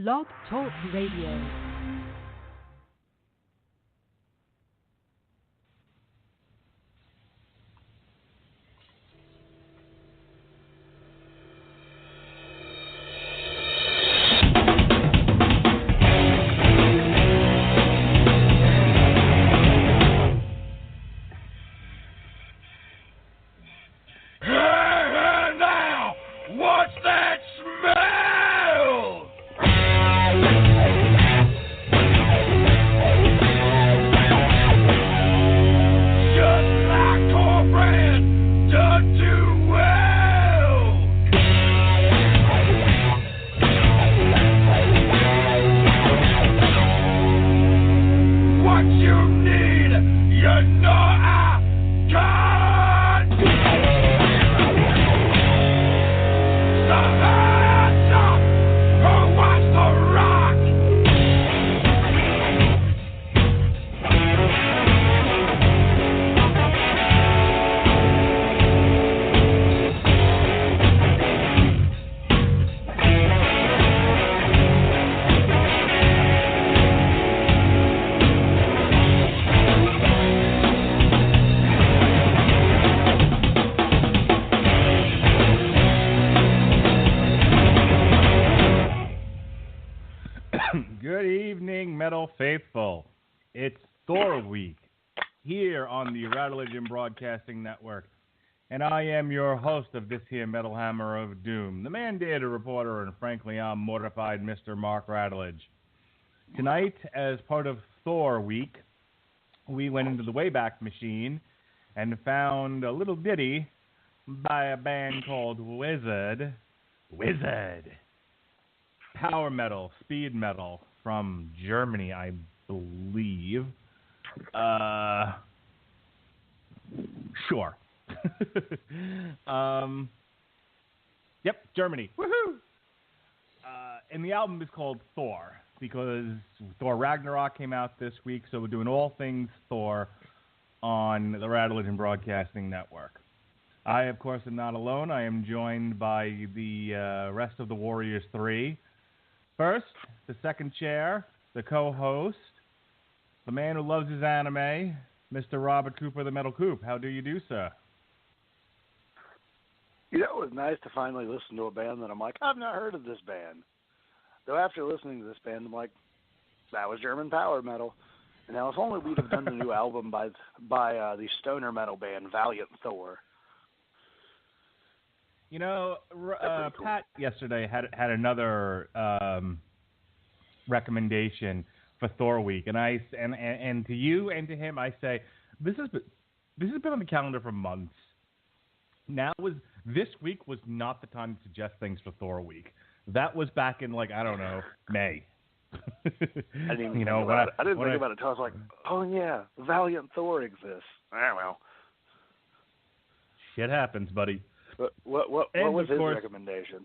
Blog Talk Radio. Metal faithful, it's Thor week here on the Rattlegion Broadcasting Network, and I am your host of this here Metal Hammer of Doom, the mandated reporter, and frankly I'm mortified Mr. Mark Rattledge. Tonight, as part of Thor week, we went into the Wayback Machine and found a little ditty by a band called Wizard. Power metal, speed metal, from Germany, I believe. Sure. Yep, Germany. Woohoo! And the album is called Thor, because Thor Ragnarok came out this week, so we're doing all things Thor on the Rattlegion Broadcasting Network. I, of course, am not alone. I am joined by the rest of the Warriors 3. First, the second chair, the co-host, the man who loves his anime, Mr. Robert Cooper, the Metal Coop. How do you do, sir? You know, it was nice to finally listen to a band that I'm like, I've not heard of this band. Though after listening to this band, I'm like, that was German power metal. And now if only we'd have done the new album by the stoner metal band Valiant Thor. You know, Cool. Pat yesterday had another recommendation for Thor Week, and and to you and to him, I say this has been on the calendar for months. This week was not the time to suggest things for Thor Week. That was back in May. I didn't even think about it. I didn't think about it until I was like, oh yeah, Valiant Thor exists. Well, shit happens, buddy. What was his recommendation?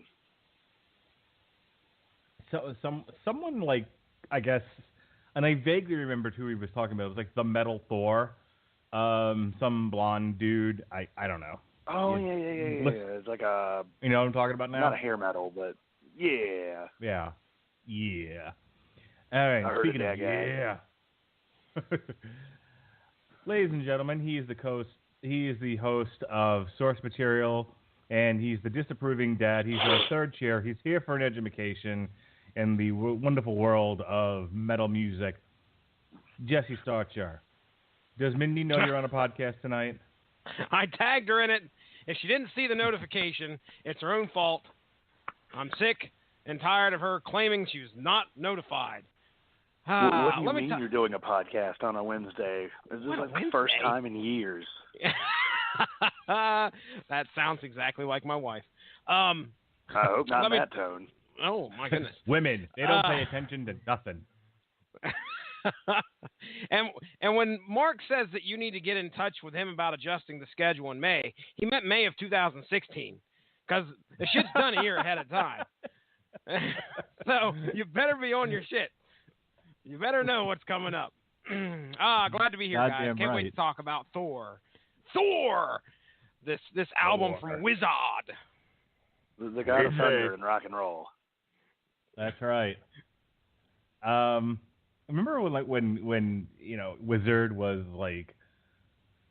So someone I guess, and I vaguely remembered who he was talking about. It was like the Metal Thor, some blonde dude. I don't know. Oh yeah. It's like a. You know what I'm talking about now? Not a hair metal, but yeah. Yeah. All right. Speaking of ladies and gentlemen, he is the host of Source Material. And he's the disapproving dad. He's our third chair. He's here for an education in the wonderful world of metal music. Jesse Starcher. Does Mindy know you're on a podcast tonight? I tagged her in it. If she didn't see the notification, it's her own fault. I'm sick and tired of her claiming she was not notified. What do you mean you're doing a podcast on a Wednesday? This is like the first time in years. That sounds exactly like my wife. I hope not in that tone. Oh, my goodness. Women, they don't pay attention to nothing. And when Mark says that you need to get in touch with him about adjusting the schedule in May, he meant May of 2016, because the shit's done a year ahead of time. So you better be on your shit. You better know what's coming up. Glad to be here, guys. Can't wait to talk about Thor. This album from Wizard. The God of Thunder and rock and roll. That's right. Remember when Wizard was like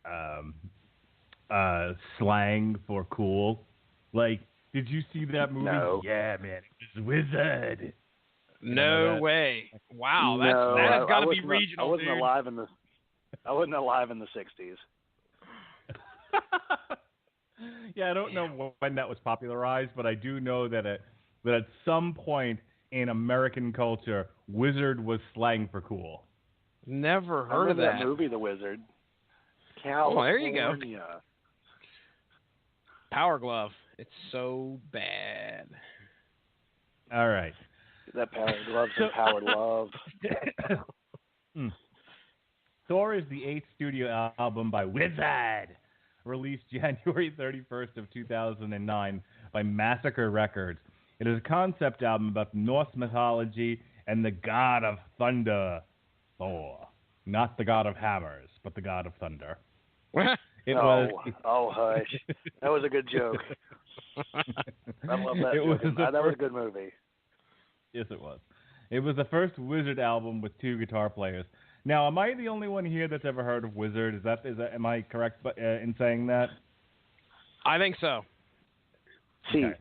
um slang for cool? Like, did you see that movie? No. Yeah, man, it was Wizard. No that? way. Wow, No, that has got to be wasn't regional, I wasn't dude. alive in the. I wasn't alive in the '60s. Yeah, I don't know when that was popularized, but I do know that at some point in American culture, Wizard was slang for cool. Never I heard of remember that. movie, The Wizard. Oh, there you go. California. Power Glove. It's so bad. All right. That Power Gloves and Power Love. Thor is the 8th studio album by Wizard, released January 31st of 2009 by Massacre Records. It is a concept album about Norse mythology and the god of thunder, Thor. Not the god of hammers, but the god of thunder. Oh, hush. That was a good joke. I love that joke. That was a good movie. Yes, it was. It was the first Wizard album with 2 guitar players. Now, am I the only one here that's ever heard of Wizard? Is that am I correct in saying that? I think so. See. Okay.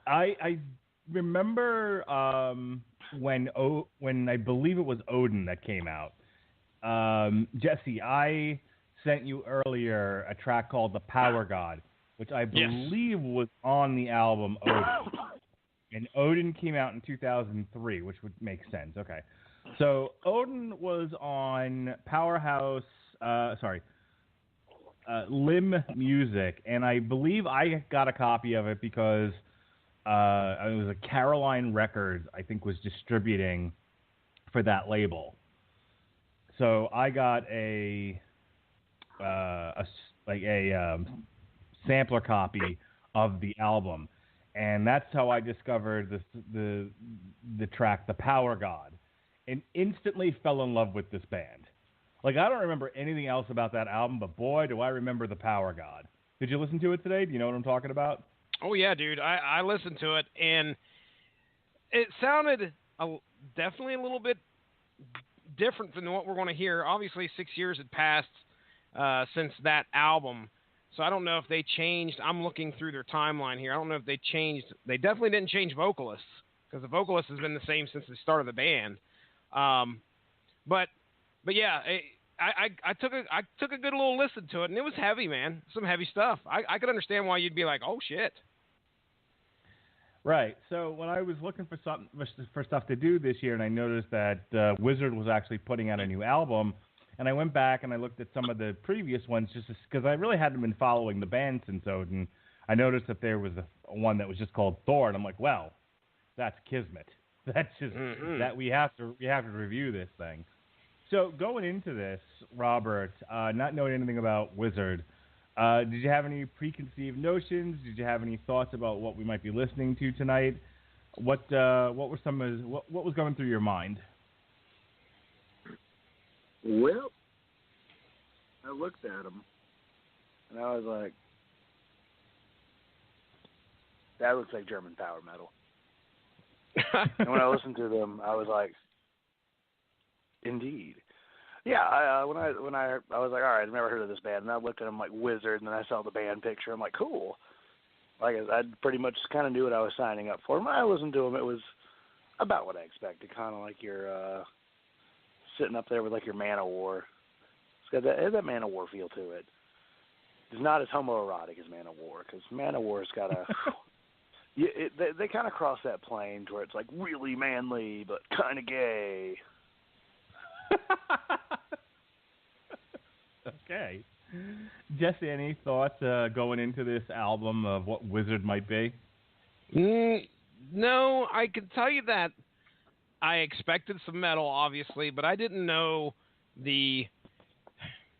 I remember when I believe it was Odin that came out. Jesse, I sent you earlier a track called The Power God, which I believe was on the album Odin. And Odin came out in 2003, which would make sense. Okay. So Odin was on Limb Music, and I believe I got a copy of it because it was a Caroline Records, I think, was distributing for that label. So I got a sampler copy of the album, and that's how I discovered the track "The Power God," and instantly fell in love with this band. Like, I don't remember anything else about that album, but boy, do I remember "The Power God." Did you listen to it today? Do you know what I'm talking about? Oh yeah, dude. I listened to it, and it sounded definitely a little bit different than what we're going to hear. Obviously, 6 years had passed since that album, so I don't know if they changed. I'm looking through their timeline here. I don't know if they changed. They definitely didn't change vocalists, because the vocalist has been the same since the start of the band. But yeah, I took a good little listen to it, and it was heavy, man. Some heavy stuff. I could understand why you'd be like, oh shit. Right. So when I was looking for stuff to do this year, and I noticed that Wizard was actually putting out a new album, and I went back and I looked at some of the previous ones just because I really hadn't been following the band since Odin. I noticed that there was one that was just called Thor, and I'm like, well, that's kismet. That's just that we have to review this thing. So going into this, Robert, not knowing anything about Wizard, did you have any preconceived notions? Did you have any thoughts about what we might be listening to tonight? What was going through your mind? Well, I looked at him, and I was like, that looks like German power metal. And when I listened to them, I was like, indeed. Yeah, when I was like, all right, I've never heard of this band, and I looked at them like Wizard, and then I saw the band picture. I'm like, cool. Like, I pretty much kind of knew what I was signing up for. When I listened to them, it was about what I expected, kind of like you're sitting up there with like your Manowar. It's got that Manowar feel to it. It's not as homoerotic as Manowar, because Manowar's got a they kind of cross that plane where it's like really manly but kind of gay. Okay. Jesse, any thoughts going into this album of what Wizard might be? No, I can tell you that I expected some metal, obviously, but I didn't know the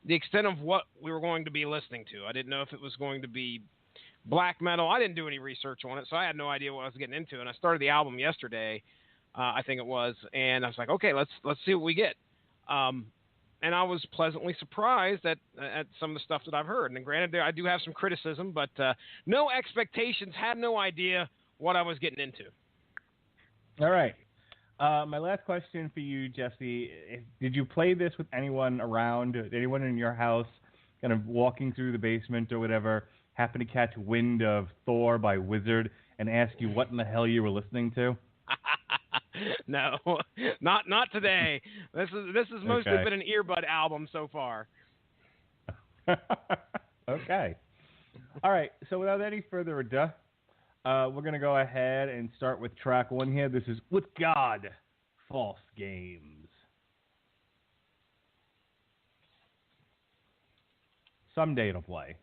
extent of what we were going to be listening to. I didn't know if it was going to be black metal. I didn't do any research on it, so I had no idea what I was getting into. And I started the album yesterday, I think it was, and I was like, okay, let's see what we get. And I was pleasantly surprised at some of the stuff that I've heard. And granted, I do have some criticism, but no expectations, had no idea what I was getting into. All right. My last question for you, Jesse. Did you play this with anyone around? Anyone in your house, kind of walking through the basement or whatever, happen to catch wind of Thor by Wizard and ask you what in the hell you were listening to? No, not today. This has mostly been an earbud album so far. Okay. All right. So without any further ado, we're going to go ahead and start with track 1 here. This is Utgard, False Games. Someday it'll play.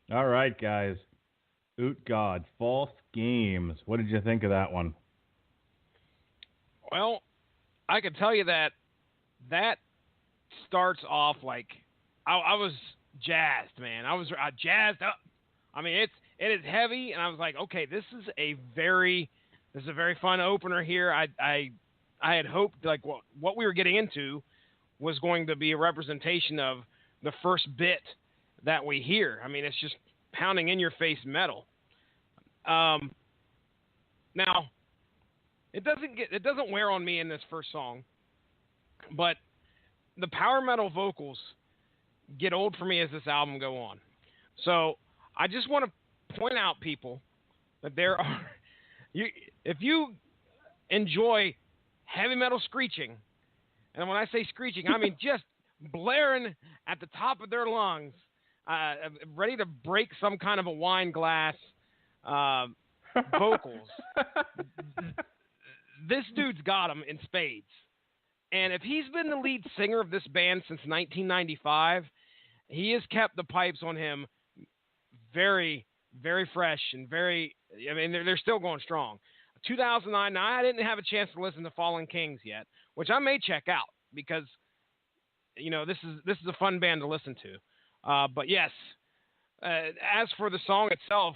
All right, guys. Utgard, False Games. What did you think of that one? Well, I can tell you that starts off like I was jazzed, man. I was jazzed up. I mean, it is heavy, and I was like, okay, this is a very fun opener here. I had hoped like what we were getting into was going to be a representation of the first bit that we hear. I mean, it's just pounding in your face metal. Now, it doesn't wear on me in this first song, but the power metal vocals get old for me as this album go on. So I just want to point out, people, that there are if you enjoy heavy metal screeching, and when I say screeching, I mean just blaring at the top of their lungs, ready to break some kind of a wine glass vocals. This dude's got them in spades. And if he's been the lead singer of this band since 1995, he has kept the pipes on him very, very fresh and very, I mean, they're still going strong. 2009, now I didn't have a chance to listen to Fallen Kings yet, which I may check out because, you know, this is a fun band to listen to. But yes, as for the song itself,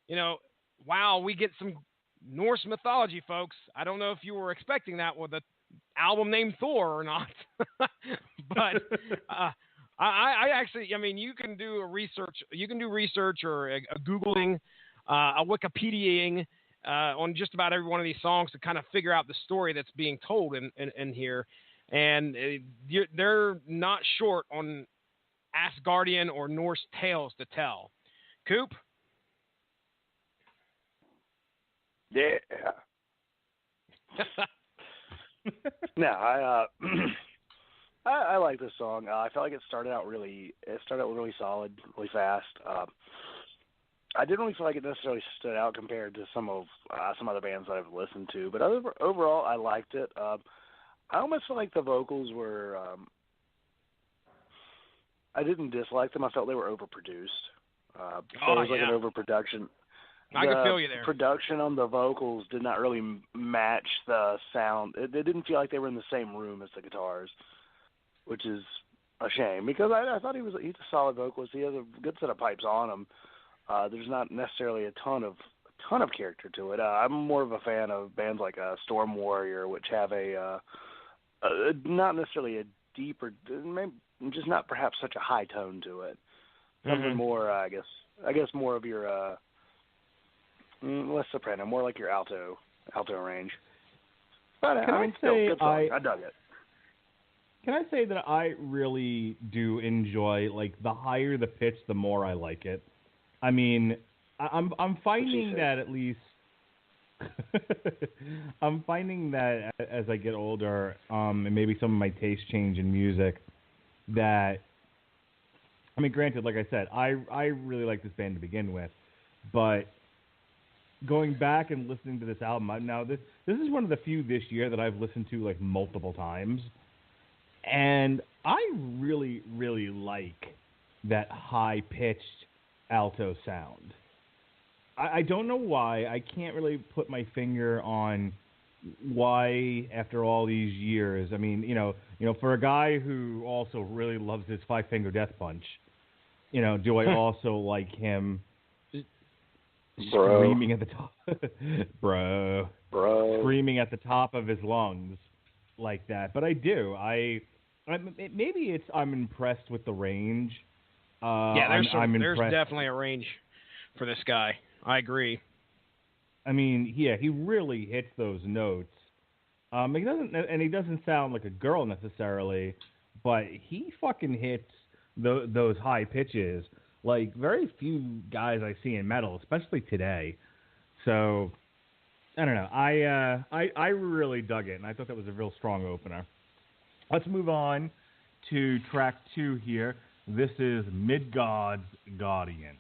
you know, wow, we get some Norse mythology, folks. I don't know if you were expecting that with an album named Thor or not, but I actually, I mean, you can do research or a Googling, a Wikipediaing on just about every one of these songs to kind of figure out the story that's being told in here, and they're not short on Asgardian or Norse tales to tell. Coop? Yeah. No, I like this song. I felt like it started out really solid, really fast. I didn't really feel like it necessarily stood out compared to some other bands that I've listened to. But overall, I liked it. I almost feel like the vocals were. I didn't dislike them. I felt they were overproduced. So it was like an overproduction. I can feel you there. Production on the vocals did not really match the sound. It didn't feel like they were in the same room as the guitars, which is a shame because I thought he's a solid vocalist. He has a good set of pipes on him. There's not necessarily a ton of character to it. I'm more of a fan of bands like Storm Warrior, which have a not necessarily a deeper, maybe just not perhaps such a high tone to it. Something more, I guess more of your less soprano, more like your alto range. But I dug it. Can I say that I really do enjoy, like, the higher the pitch, the more I like it. I mean, I'm finding that at least I'm finding that as I get older, and maybe some of my tastes change in music, that, I mean, granted, like I said, I really like this band to begin with, but going back and listening to this album, this is one of the few this year that I've listened to, like, multiple times, and I really, really like that high-pitched alto sound. I don't know why. I can't really put my finger on why after all these years. I mean, you know, for a guy who also really loves his Five-Finger Death Punch, do I also like him screaming at the top, bro, screaming at the top of his lungs like that? But I do. Maybe I'm impressed with the range. There's definitely a range for this guy. I agree. I mean, yeah, he really hits those notes. He doesn't sound like a girl necessarily, but he fucking hits those high pitches like very few guys I see in metal, especially today. So I don't know. I really dug it, and I thought that was a real strong opener. Let's move on to track 2 here. This is Midgard's Guardian.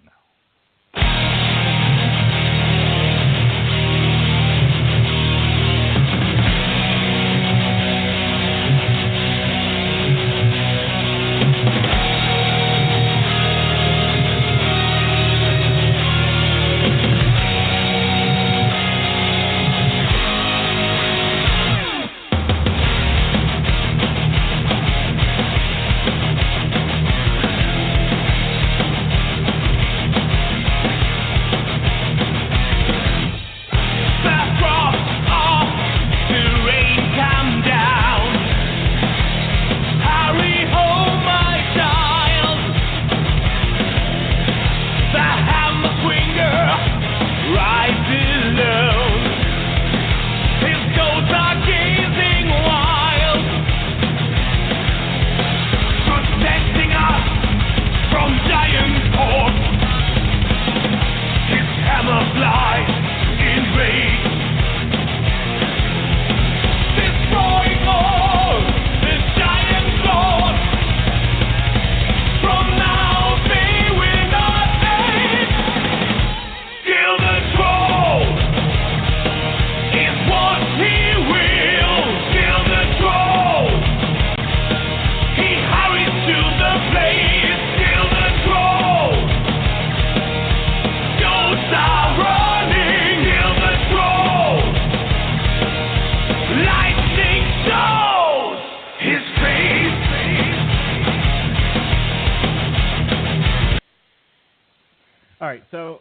All right, so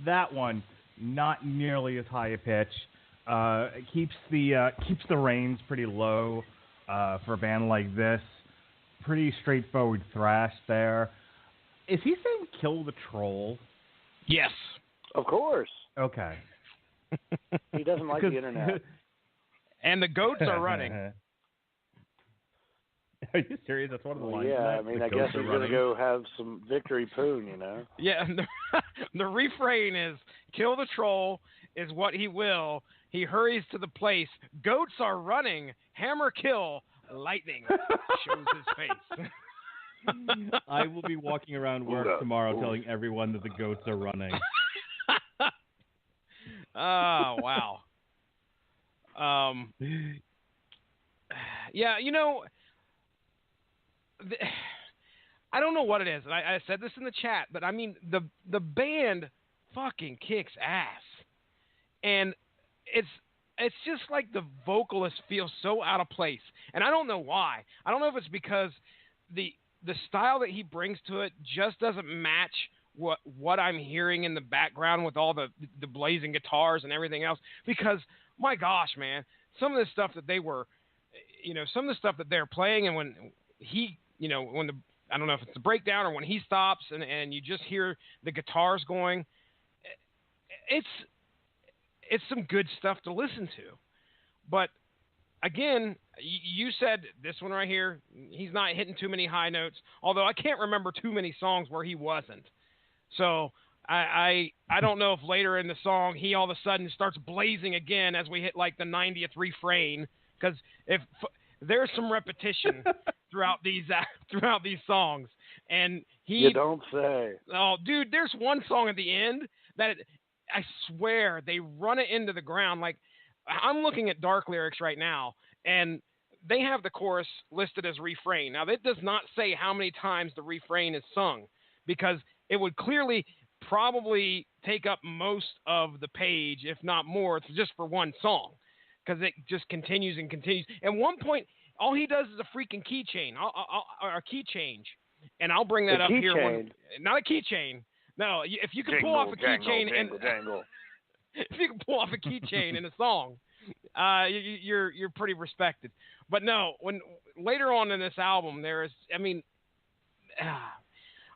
that one, not nearly as high a pitch. It keeps the range pretty low for a band like this. Pretty straightforward thrash there. Is he saying kill the troll? Yes. Of course. Okay. He doesn't like the internet. And the goats are running. Are you serious? That's one of the lines. Yeah, I mean, I guess he's going to go have some victory poon, Yeah, the refrain is, kill the troll is what he will. He hurries to the place. Goats are running. Hammer kill. Lightning shows his face. I will be walking around work tomorrow telling everyone that the goats are running. Oh, wow. Yeah, I don't know what it is. I said this in the chat, but I mean, the band fucking kicks ass. And it's just like the vocalist feels so out of place. And I don't know why. I don't know if it's because the style that he brings to it just doesn't match what I'm hearing in the background with all the blazing guitars and everything else. Because, my gosh, man, some of the stuff that some of the stuff that they're playing, and when he, I don't know if it's the breakdown or when he stops and you just hear the guitars going, it's some good stuff to listen to. But again, you said this one right here, he's not hitting too many high notes, although I can't remember too many songs where he wasn't. So I don't know if later in the song he all of a sudden starts blazing again as we hit like the 90th refrain, because if there's some repetition throughout these songs, and you don't say. Oh, dude, there's one song at the end that I swear they run it into the ground. Like, I'm looking at Dark Lyrics right now, and they have the chorus listed as refrain. Now, that does not say how many times the refrain is sung, because it would clearly probably take up most of the page, if not more, just for one song, because it just continues and continues. At one point, all he does is a freaking key change, or a key change, and I'll bring that up here. Not a keychain. No, if you can pull off a keychain and if you can pull off a keychain in a song, you're pretty respected. But no, when later on in this album, there is, I mean,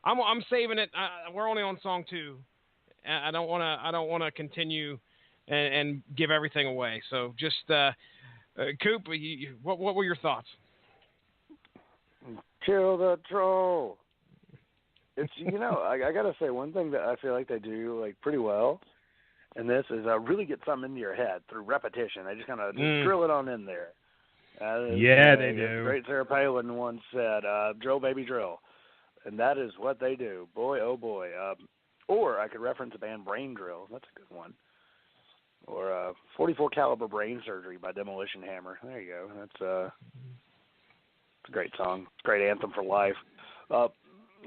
I'm saving it. We're only on song 2. I don't want to continue and give everything away. So just Coop, what were your thoughts? Kill the troll. It's I gotta say, one thing that I feel like they do like pretty well, and this is really get something into your head through repetition. They just kind of drill it on in there. They do. Great Sarah Palin once said, "Drill, baby, drill," and that is what they do. Boy, oh boy. Or I could reference the band Brain Drill. That's a good one. Or 44 Caliber Brain Surgery by Demolition Hammer. There you go. That's a great song. Great anthem for life.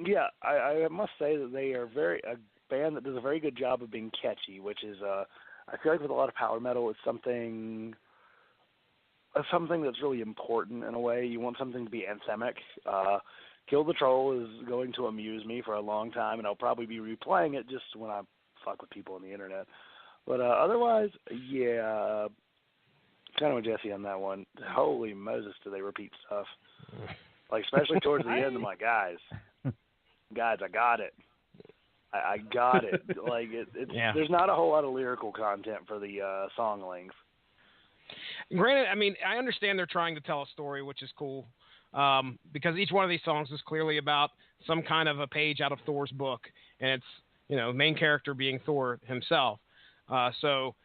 Yeah, I must say that they are a band that does a very good job of being catchy, which is, I feel like with a lot of power metal, it's something that's really important in a way. You want something to be anthemic. Kill the Troll is going to amuse me for a long time, and I'll probably be replaying it just when I fuck with people on the internet. But otherwise, yeah, kind of with Jesse on that one. Holy Moses, do they repeat stuff. Like, especially towards the end, I'm like, guys, I got it. I got it. Like, there's not a whole lot of lyrical content for the song length. Granted, I mean, I understand they're trying to tell a story, which is cool, because each one of these songs is clearly about some kind of a page out of Thor's book, and it's, main character being Thor himself. So,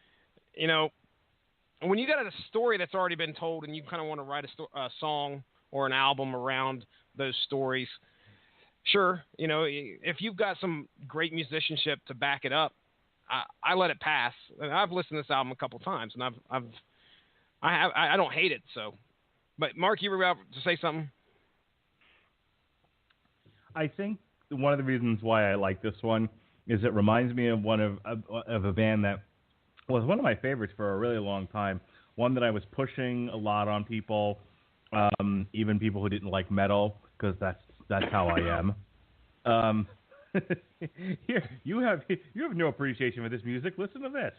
when you got a story that's already been told and you kind of want to write a song or an album around those stories, sure, if you've got some great musicianship to back it up, I let it pass. And I've listened to this album a couple times, and I don't hate it. So, but Mark, you were about to say something. I think one of the reasons why I like this one is it reminds me of of a band that was one of my favorites for a really long time. One that I was pushing a lot on people, even people who didn't like metal, because that's how I am. Here, you have no appreciation for this music. Listen to this.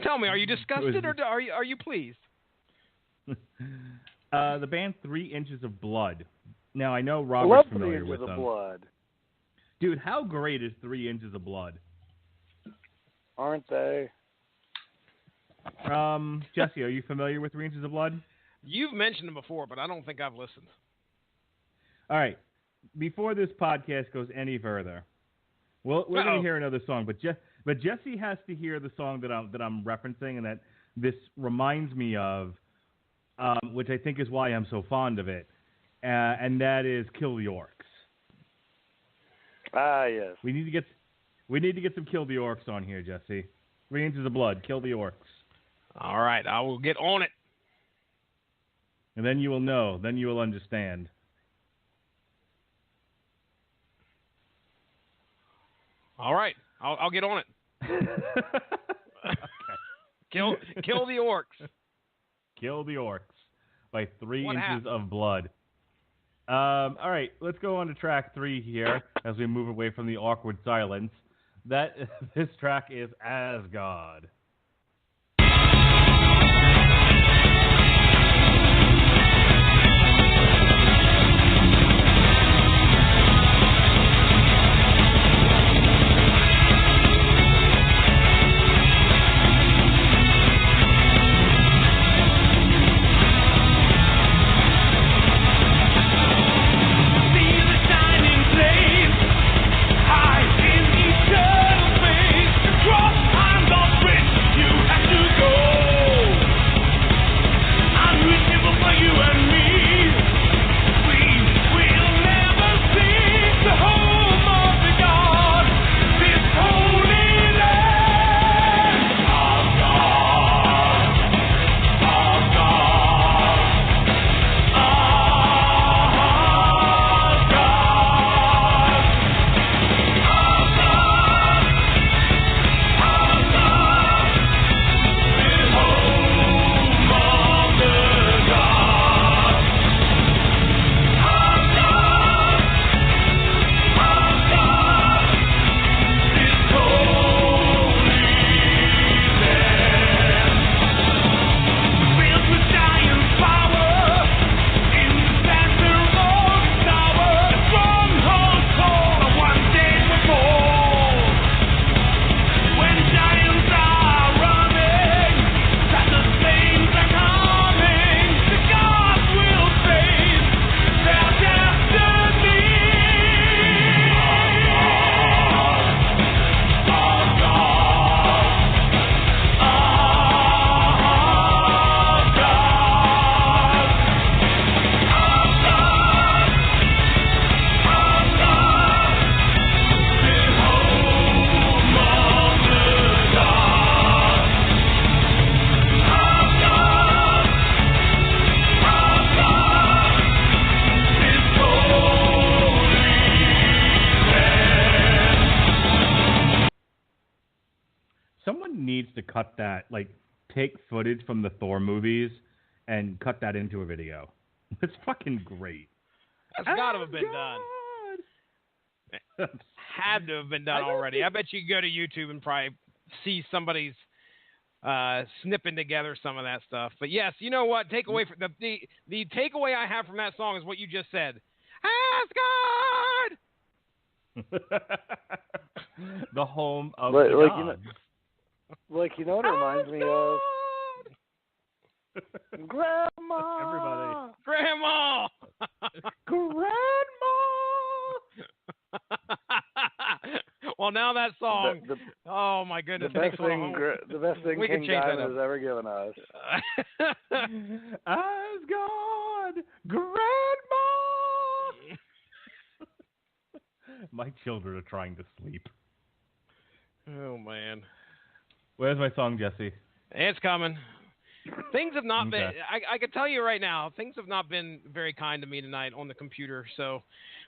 Tell me, are you disgusted or are you pleased? The band 3 Inches of Blood. Now I know Robert's familiar with them. 3 Inches of Blood. Dude, how great is 3 Inches of Blood? Aren't they? Jesse, are you familiar with 3 Inches of Blood? You've mentioned them before, but I don't think I've listened. All right. Before this podcast goes any further, we're going to hear another song, but Jesse has to hear the song that I'm referencing and that this reminds me of, which I think is why I'm so fond of it. and that is kill the orcs. Ah, yes. We need to get some kill the orcs on here, Jesse. 3 inches of blood, kill the orcs. All right, I will get on it. And then you will know. Then you will understand. All right, I'll get on it. Okay. Kill the orcs. Kill the orcs by 3 What inches happened? of blood. All right, let's go on to track 3 here as we move away from the awkward silence. This track is Asgard. Needs to cut that, like, take footage from the Thor movies and cut that into a video. It's fucking great. That's got to have been done. Had to have been done already. I bet you could go to YouTube and probably see somebody's snipping together some of that stuff. But yes, you know what? Takeaway from the takeaway I have from that song is what you just said. Asgard. The home of the gods. You know what it reminds me of? Grandma! Everybody. Grandma! Grandma! Well, now that song, oh my goodness. The best thing We can King change that Diamond up. has ever given us. Asgard! Grandma! My children are trying to sleep. Oh, man. Where's my song, Jesse? It's coming. Things have not been, Okay. I can tell you right now, things have not been very kind to me tonight on the computer, so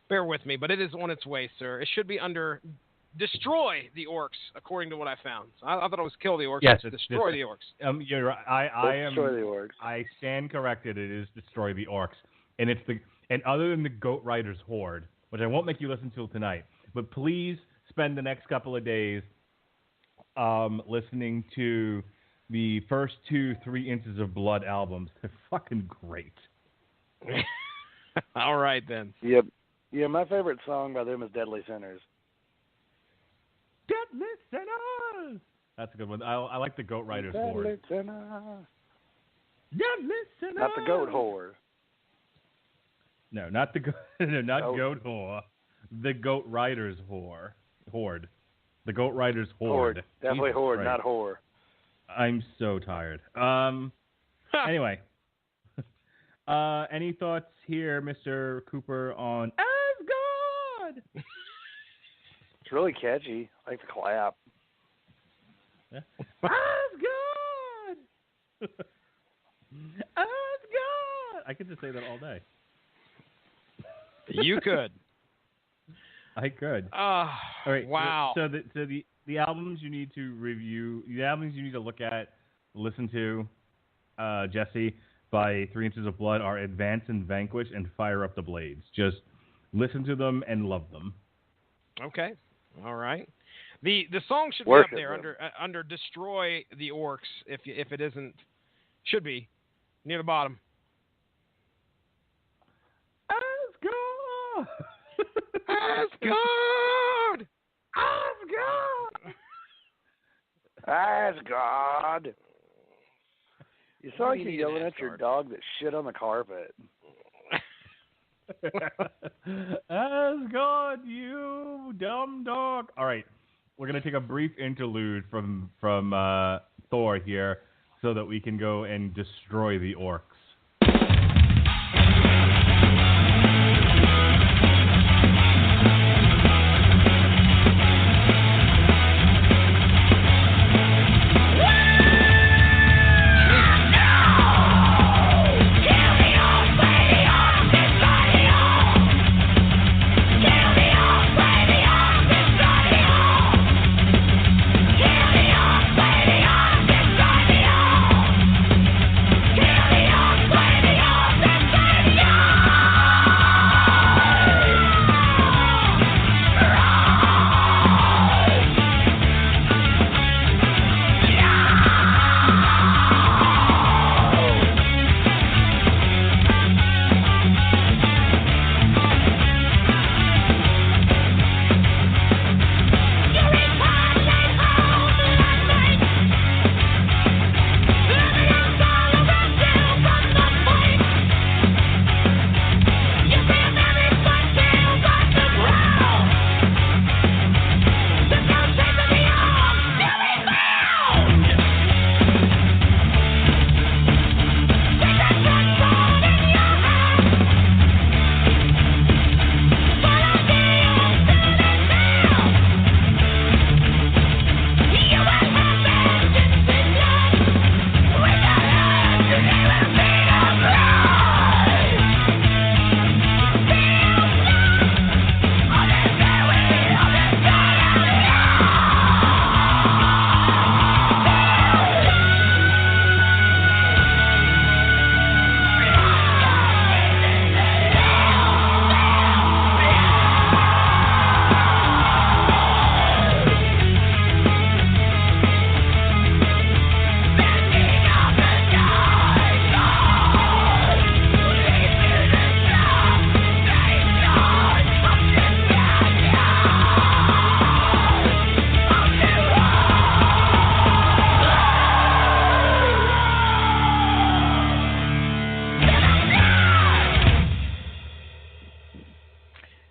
bear with me. But it is on its way, sir. It should be under destroy the orcs, according to what I found. So I thought it was kill the orcs. Yes, it's destroy the orcs. You're right. I am. Destroy the orcs. I stand corrected. It is destroy the orcs, and other than the Goat Riders Horde, which I won't make you listen to tonight, but please spend the next couple of days listening to the first 2 3 Inches of Blood albums. They're fucking great. All right, then. Yep. Yeah, my favorite song by them is Deadly Sinners. Deadly Sinners! That's a good one. I like the Goat Riders Horde. Deadly Sinners. Deadly Sinners! Not the Goat Whore. No, not the Goat Whore. The Goat Riders Horde. The Goat Riders Horde. Definitely Jesus Horde, Christ. not whore. I'm so tired. Anyway, Any thoughts here, Mr. Cooper, on Asgard? It's really catchy. I like the clap. Yeah. Asgard! Asgard! I could just say that all day. You could. I could. All right. Wow. So the albums you need to review, the albums you need to look at, listen to, Jesse, by 3 Inches of Blood are Advance and Vanquish and Fire Up the Blades. Just listen to them and love them. Okay. All right. The song should Worship be up there under Destroy the Orcs if it isn't, should be near the bottom. Asgard! Asgard! Asgard! Asgard! You sound like you're yelling at your dog that shit on the carpet. Asgard, you dumb dog. All right, we're going to take a brief interlude from Thor here so that we can go and destroy the orcs.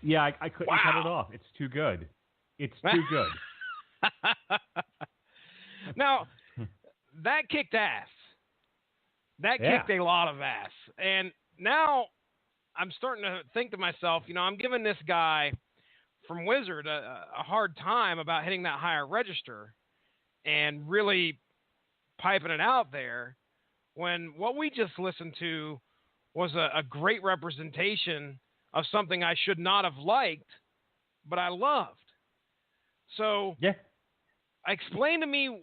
Yeah, I couldn't cut it off. It's too good. It's too good. Now, that kicked ass. That kicked a lot of ass. And now I'm starting to think to myself, I'm giving this guy from Wizard a hard time about hitting that higher register and really piping it out there when what we just listened to was a great representation of something I should not have liked, but I loved. So explain to me,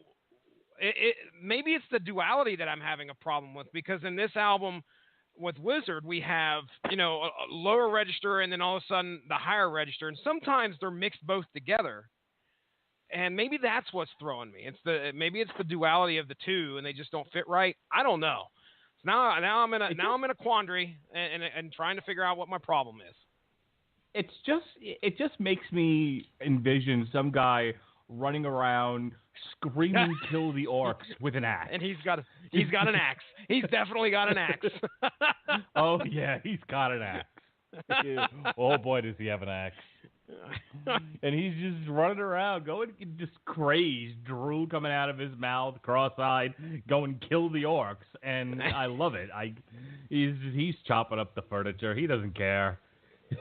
maybe it's the duality that I'm having a problem with, because in this album with Wizard, we have, a lower register and then all of a sudden the higher register, and sometimes they're mixed both together. And maybe that's what's throwing me. Maybe it's the duality of the two, and they just don't fit right. I don't know. So now I'm in a quandary and trying to figure out what my problem is. It just makes me envision some guy running around screaming "Kill the orcs" with an axe. And he's got an axe. He's definitely got an axe. Oh yeah, he's got an axe. Oh boy, does he have an axe. And he's just running around, going just crazed, drool coming out of his mouth, cross-eyed, going kill the orcs, and I love it. He's chopping up the furniture. He doesn't care.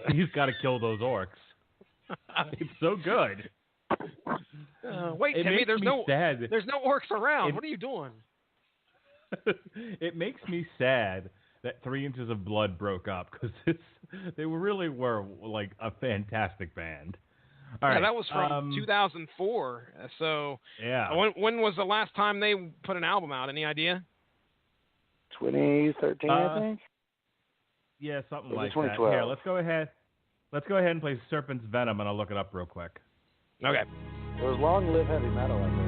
He's got to kill those orcs. It's so good. Wait, Timmy, there's no orcs around. What are you doing? It makes me sad that 3 Inches of Blood broke up, because they really were like a fantastic band. All right, that was from 2004. So yeah, when was the last time they put an album out? Any idea? 2013, I think. Yeah, something like that. Here, let's go ahead and play Serpent's Venom, and I'll look it up real quick. Okay. It was Long Live Heavy Metal, I think.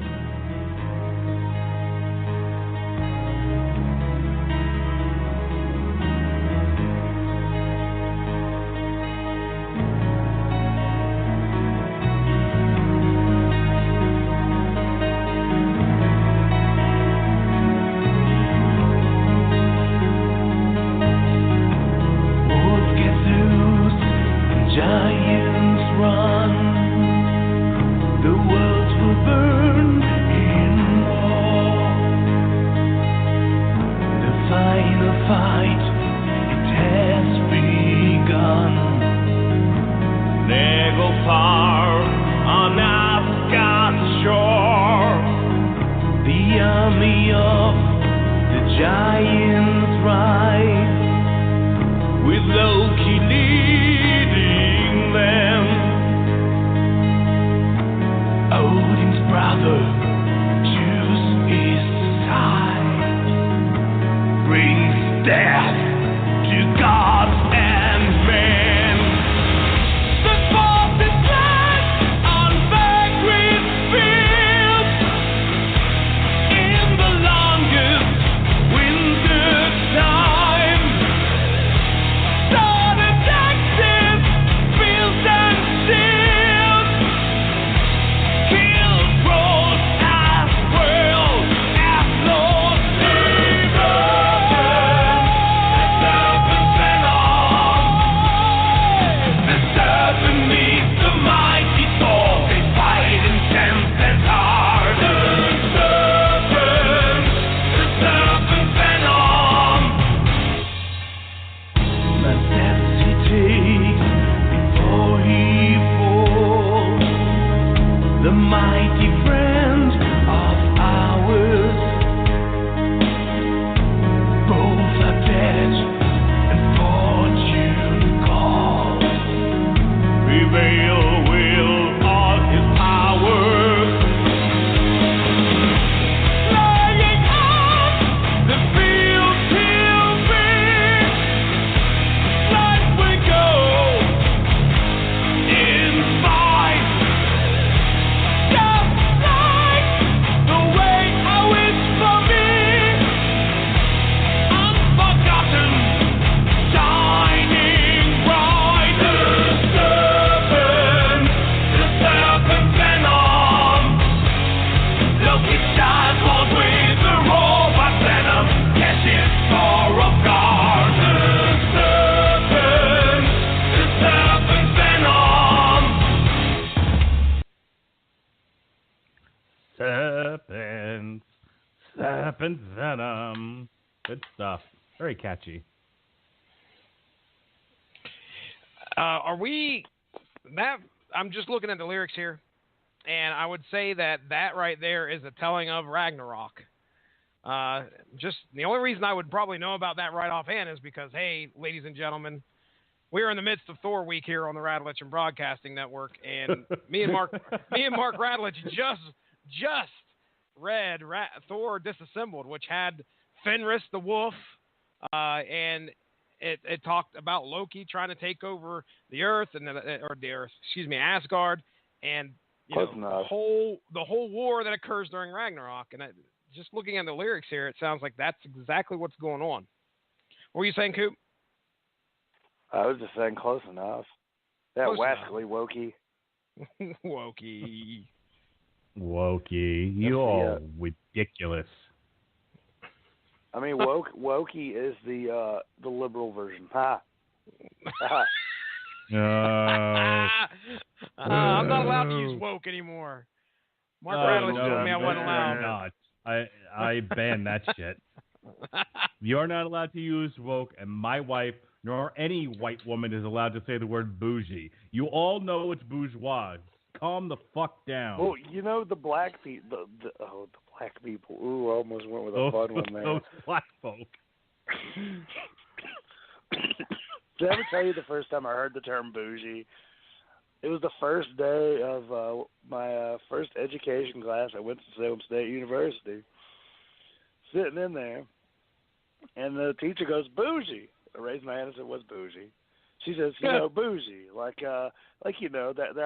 Serpent Venom. Good stuff. Very catchy. I'm just looking at the lyrics here, and I would say that right there is a telling of Ragnarok. Just the only reason I would probably know about that right offhand is because, hey, ladies and gentlemen, we are in the midst of Thor week here on the Radulich and Broadcasting Network, and me and Mark Radulich just read Thor Disassembled, which had Fenris the Wolf, and it talked about Loki trying to take over the Earth Asgard, and the whole war that occurs during Ragnarok. And just looking at the lyrics here, it sounds like that's exactly what's going on. What were you saying, Coop? I was just saying close enough. That wascally Wokey. Wokey. You're ridiculous. I mean, Wokey is the liberal version. Ha. I'm not allowed to use woke anymore. Mark Radley told me I wasn't allowed. I banned that shit. You're not allowed to use woke, and my wife nor any white woman is allowed to say the word bougie. You all know it's bourgeois. Calm the fuck down. Well, you know the black people. The black people. Ooh, I almost went with a fun one there. Those black folk. Did I ever tell you the first time I heard the term bougie? It was the first day of my first education class. I went to Salem State University. Sitting in there, and the teacher goes, bougie. I raised my hand and said, what's bougie? She says, bougie, like they're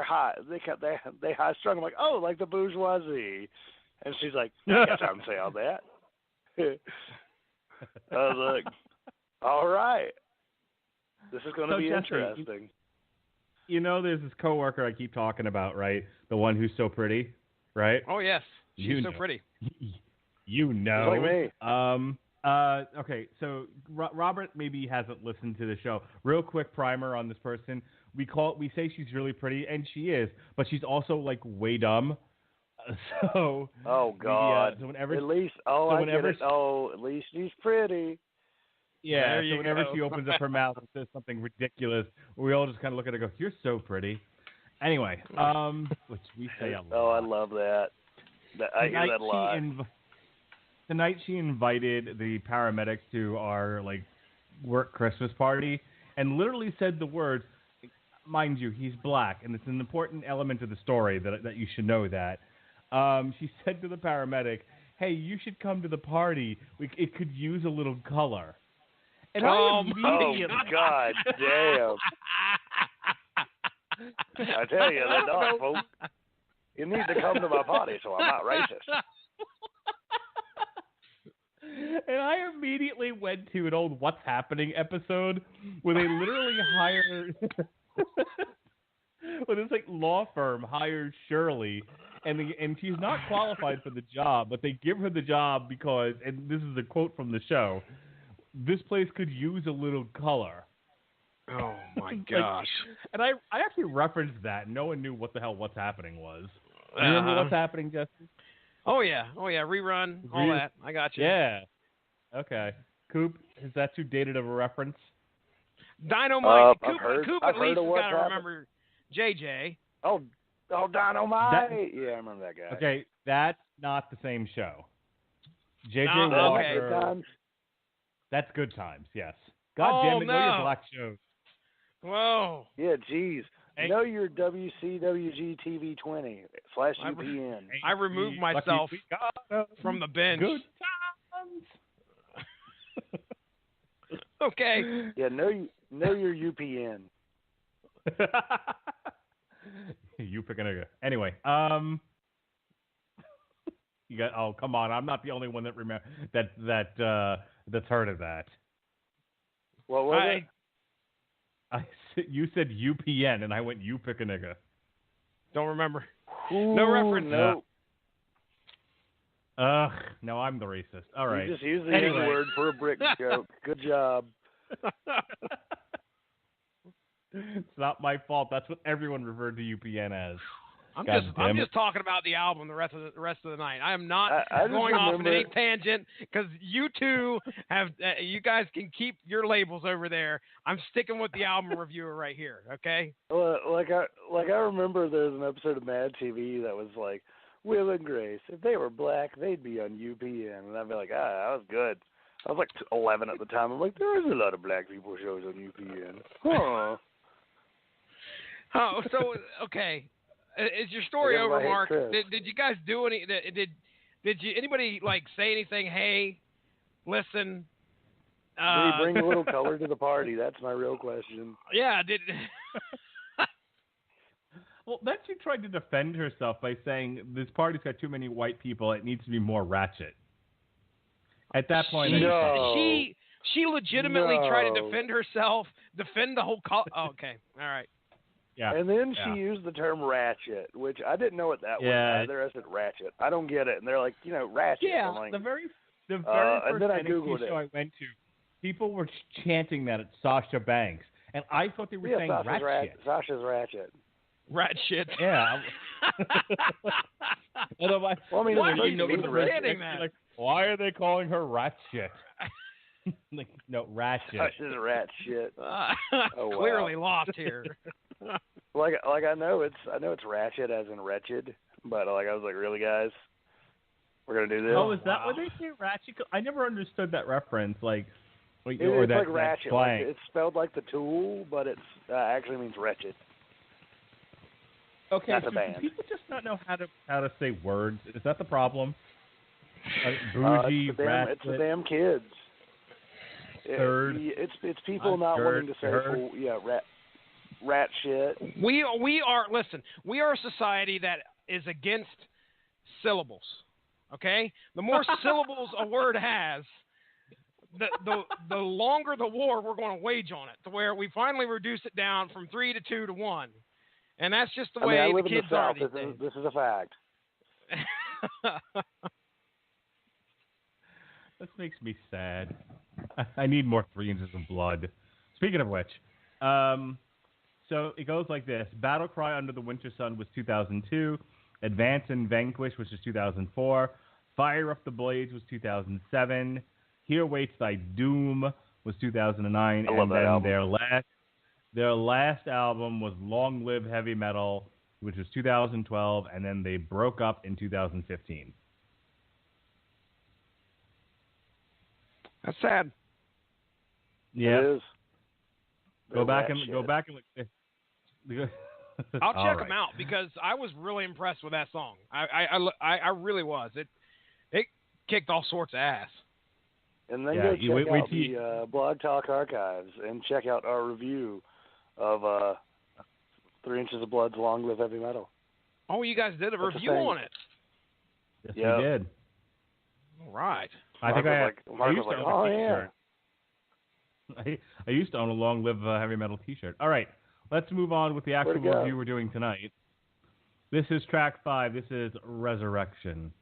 high, they high strung. I'm like, oh, like the bourgeoisie, and she's like, I guess I can say all that. I was like, all right, this is going to be interesting. You know, there's this coworker I keep talking about, right? The one who's so pretty, right? Oh yes, she's so pretty. You know. Just like me. Okay, so Robert maybe hasn't listened to the show. Real quick primer on this person. We say she's really pretty, and she is, but she's also like way dumb. So. Oh God. So whenever, at least she's pretty. Yeah. So whenever she opens up her mouth and says something ridiculous, we all just kind of look at her and go, "You're so pretty." Anyway, which we say a lot. Oh, I love that. I hear that a lot. Tonight she invited the paramedics to our work Christmas party and literally said the words, mind you, he's black, and it's an important element of the story that you should know that. She said to the paramedic, hey, you should come to the party. It could use a little color. And God damn. I tell you, that dog, folks. You need to come to my party so I'm not racist. And I immediately went to an old What's Happening episode where they literally hired, where this law firm hires Shirley, and she's not qualified for the job, but they give her the job because, and this is a quote from the show, this place could use a little color. Oh my gosh. And I actually referenced that, and no one knew what the hell What's Happening was. You remember What's Happening, Justin? Oh yeah, rerun, all that. I got you. Yeah. Okay. Coop, is that too dated of a reference? Dynamite. Coop at least has got to remember JJ. Oh, Dynamite. Yeah, I remember that guy. Okay, that's not the same show. JJ Walker. Okay. That's Good Times, yes. God damn it, know your black shows. Whoa. Yeah, geez. Hey. Know your WCWG TV 20 /UPN. I removed myself from the bench. Good times. Okay. Yeah, know your UPN. You picking a anyway. You got. Oh, come on! I'm not the only one that remember that's heard of that. What was it? You said UPN, and I went, you pick a nigga. Don't remember. Ooh, no reference. No. No, I'm the racist. All right. You just used the N-word for a brick joke. Good job. It's not my fault. That's what everyone referred to UPN as. I'm just talking about the album the rest of the night. I am not going off on any tangent because you two have you guys can keep your labels over there. I'm sticking with the album reviewer right here. Okay. Well, I remember there's an episode of Mad TV that was like Will and Grace. If they were black, they'd be on UPN, and I'd be like, that was good. I was like 11 at the time. I'm like, there is a lot of black people shows on UPN. Huh. Oh, so okay. Is your story over, Mark? Did you guys do any? Did you anybody say anything? Hey, listen. Did he bring a little color to the party? That's my real question. Yeah, did. Well, then she tried to defend herself by saying this party's got too many white people. It needs to be more ratchet. At that point, she legitimately tried to defend herself, defend the whole. Oh, okay, all right. Yeah. And then she used the term ratchet, which I didn't know what that was either. I said ratchet. I don't get it. And they're like, ratchet. Yeah, like, the very first and then I NXT show I went to, people were chanting that at Sasha Banks. And I thought they were saying Sasha's rat shit. Sasha's ratchet. Rat shit. Yeah. Otherwise, Well, I mean, why it's are like you being even rat- saying that? like, why are they calling her rat shit? Like, no, rat shit. Sasha's rat shit. Oh, wow. Clearly lost here. Like I know it's ratchet as in wretched, but like I was like, really, guys, we're gonna do this? Oh, is that what they say, ratchet? I never understood that reference. Like, or It's that, like ratchet. that slang. Like, it's spelled like the tool, but it's actually means wretched. Okay, That's so a band. do people just not know how to say words? Is that the problem? Bougie, it's the damn kids. Third. It's people not wanting to say full, rat shit. We are a society that is against syllables. Okay? The more syllables a word has, the longer the war we're going to wage on it, to where we finally reduce it down from 3 to 2 to 1. And that's just the way I live the in kids the South. are these days. This is a fact. This makes me sad. I need more 3 inches of blood. Speaking of which, so it goes like this. Battle Cry Under the Winter Sun was 2002. Advance and Vanquish, which is 2004. Fire Up the Blades was 2007. Here Waits Thy Doom was 2009. I love that album. Their last album was Long Live Heavy Metal, which was 2012, and then they broke up in 2015. That's sad. Yeah. It is. Go back and shit. I'll check All them out because I was really impressed with that song. I really was. It kicked all sorts of ass. And then Yeah, go you check wait out till you- the Blog Talk archives and check out our review of 3 Inches of Blood's Long Live Heavy Metal. Oh, you guys did a That's review the thing. on it. Yes, Yep. we did. All right. I think I Mark used was to like, own oh a yeah. t-shirt. I used to own a Long Live Heavy Metal t-shirt. All right, let's move on with the actual Where'd it go? review we're doing tonight. This is track 5. This is Resurrection.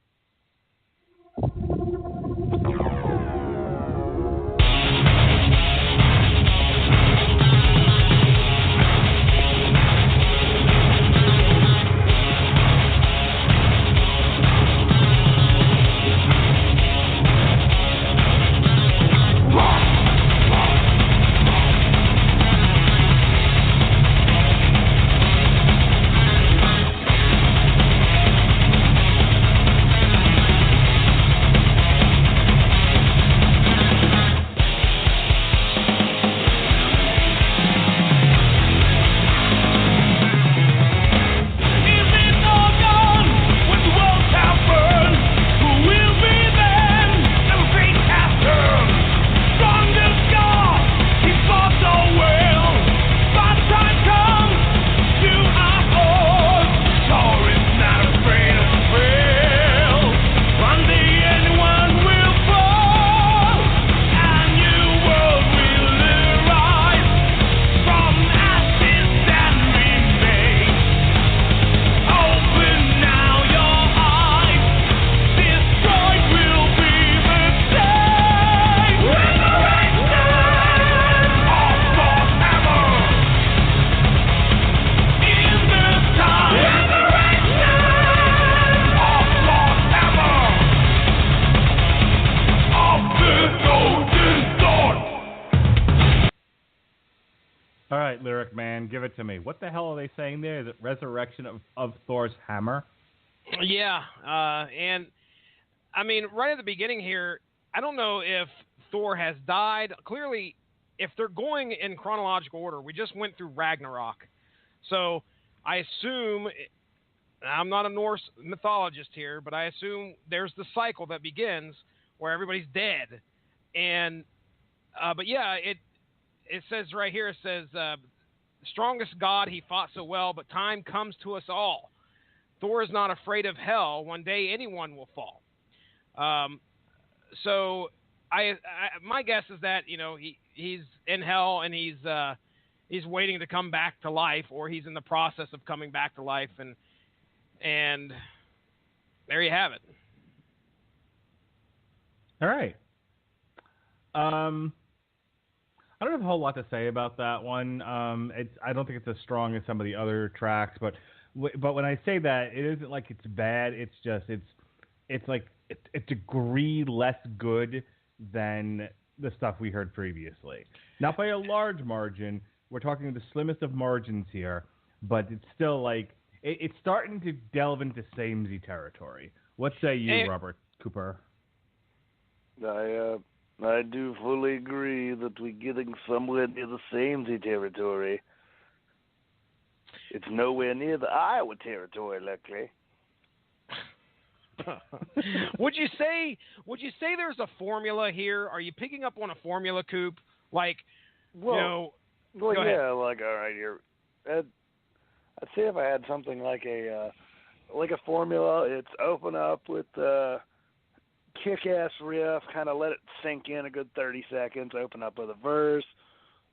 All right, Lyric Man, give it to me. What the hell are they saying there? Is it resurrection of Thor's hammer? Yeah, and I mean, right at the beginning here, I don't know if Thor has died. Clearly, if they're going in chronological order, we just went through Ragnarok. So I assume, I'm not a Norse mythologist here, but I assume there's the cycle that begins where everybody's dead. And, but yeah, it says right here, it says, strongest God, he fought so well, but time comes to us all. Thor is not afraid of hell. One day anyone will fall. So my guess is that, you know, he's in hell and he's waiting to come back to life, or he's in the process of coming back to life, and there you have it. All right. I don't have a whole lot to say about that one. I don't think it's as strong as some of the other tracks, but when I say that, it isn't like it's bad. It's just it's like a degree less good than the stuff we heard previously. Not by a large margin. We're talking the slimmest of margins here, but it's still like it's starting to delve into samey territory. What say you, Robert Cooper? I do fully agree that we're getting somewhere near the samey territory. It's nowhere near the Iowa territory, luckily. Would you say there's a formula here? Are you picking up on a formula, Coop? Like, well, go ahead. Yeah, like all right, I'd say if I had something like a formula, it's open up with a kick-ass riff, kind of let it sink in a good 30 seconds, open up with a verse,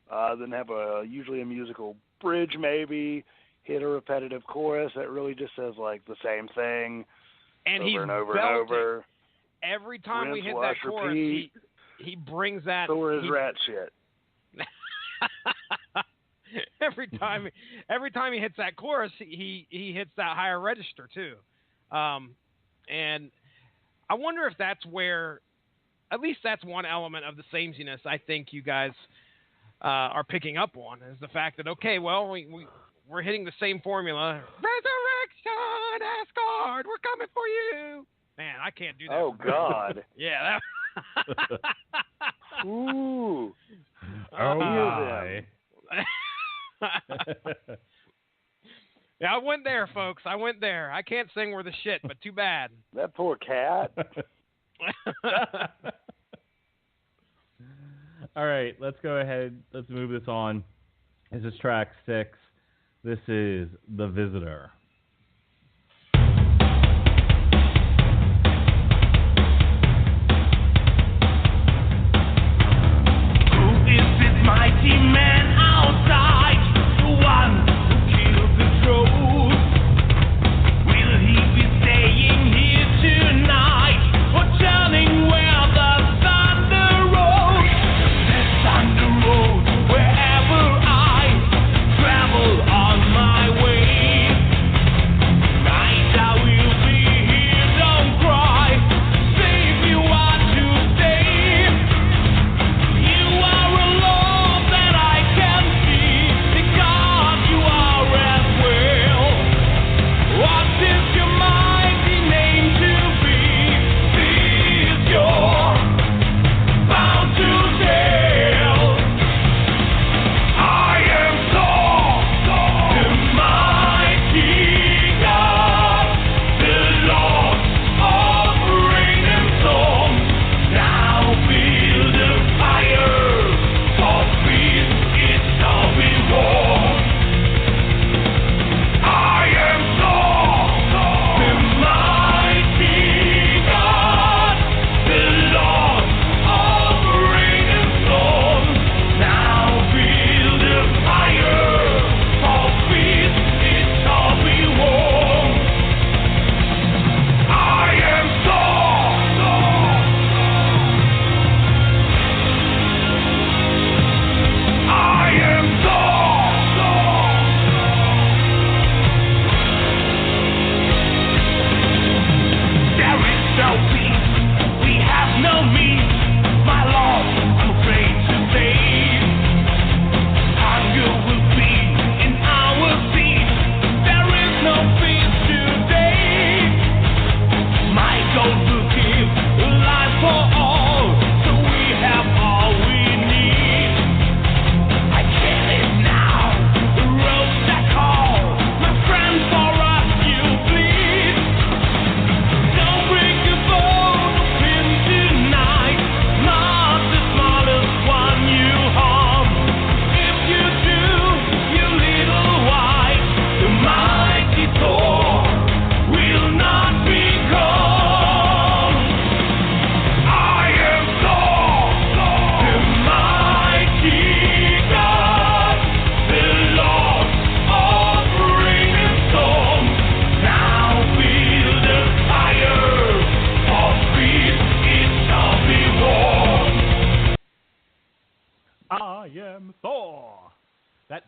then have usually a musical bridge maybe, hit a repetitive chorus that really just says like the same thing and over and over and over. Every time rinse, we hit wash, that chorus, he brings that. Thor is rat shit. every time he hits that chorus, he hits that higher register too. And I wonder if that's where, at least that's one element of the sameness I think you guys are picking up on, is the fact that, okay, well, we're hitting the same formula. Resurrection, Asgard, we're coming for you. Man, I can't do that. Oh, God. Yeah. Ooh. Oh, my. Yeah, I went there, folks. I went there. I can't sing worth a shit, but too bad. That poor cat. All right, let's go ahead. Let's move this on. This is track 6. This is The Visitor. Who is this mighty man outside? The one who killed the trolls? Will he be staying here tonight or turning where the thunder rolls? The thunder rolls wherever I travel on my way.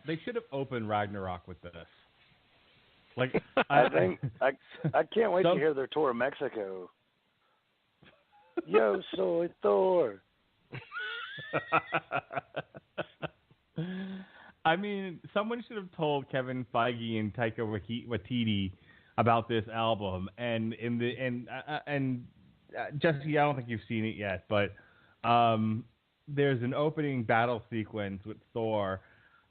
They should have opened Ragnarok with this. Like, I can't wait to hear their tour of Mexico. Yo soy Thor. I mean, someone should have told Kevin Feige and Taika Waititi about this album, and Jesse, I don't think you've seen it yet, but there's an opening battle sequence with Thor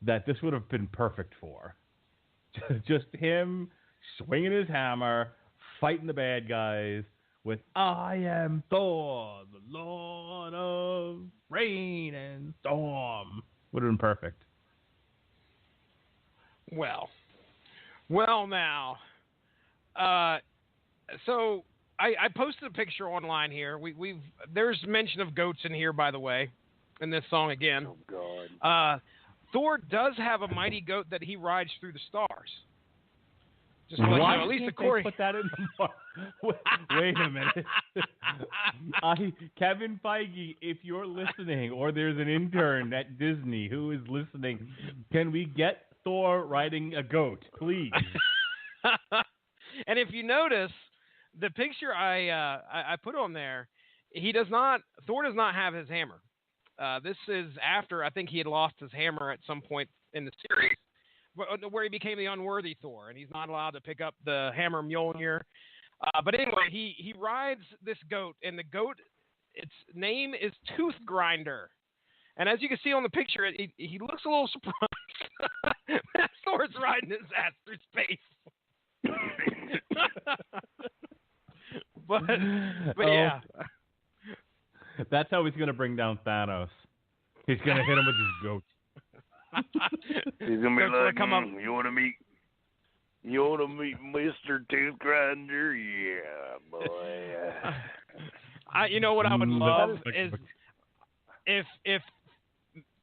that this would have been perfect for. Just him swinging his hammer, fighting the bad guys with "I am Thor, the Lord of Rain and Storm." Would have been perfect. Well now. So I posted a picture online here. There's mention of goats in here, by the way, in this song again. Oh God. Thor does have a mighty goat that he rides through the stars. Just Why you know, at can't least they according. put that in the Wait a minute. Kevin Feige, if you're listening, or there's an intern at Disney who is listening, can we get Thor riding a goat, please? And if you notice, the picture I put on there, Thor does not have his hammer. This is after I think he had lost his hammer at some point in the series, where he became the unworthy Thor, and he's not allowed to pick up the hammer Mjolnir. But anyway, he rides this goat, and the goat, its name is Tooth Grinder. And as you can see on the picture, he looks a little surprised. That Thor's riding his ass through space. but yeah. That's how he's going to bring down Thanos. He's going to hit him with his goat. He's going to be like, come up. You want to meet Mr. Tooth Grinder? Yeah, boy. You know what I would love is if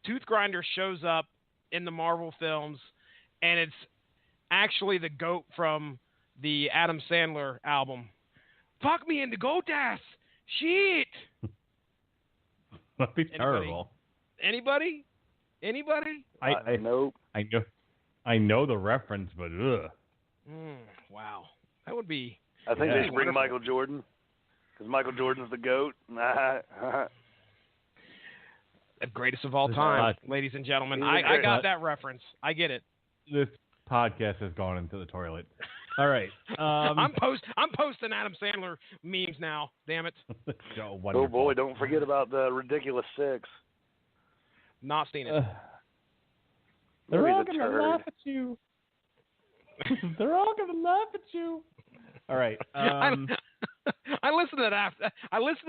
Tooth Grinder shows up in the Marvel films and it's actually the goat from the Adam Sandler album. Fuck me in the goat ass. Shit. That'd be terrible. Anybody? Nope. I know the reference, but ugh. Wow. That would be... I think they should bring Michael Jordan, because Michael Jordan's the GOAT. The greatest of all time, ladies and gentlemen. I got that reference. I get it. This podcast has gone into the toilet. All right. I'm posting Adam Sandler memes now. Damn it. Oh boy! Don't forget about the Ridiculous Six. Not seen it. They're all gonna laugh at you. They're all gonna laugh at you. All right. I listened to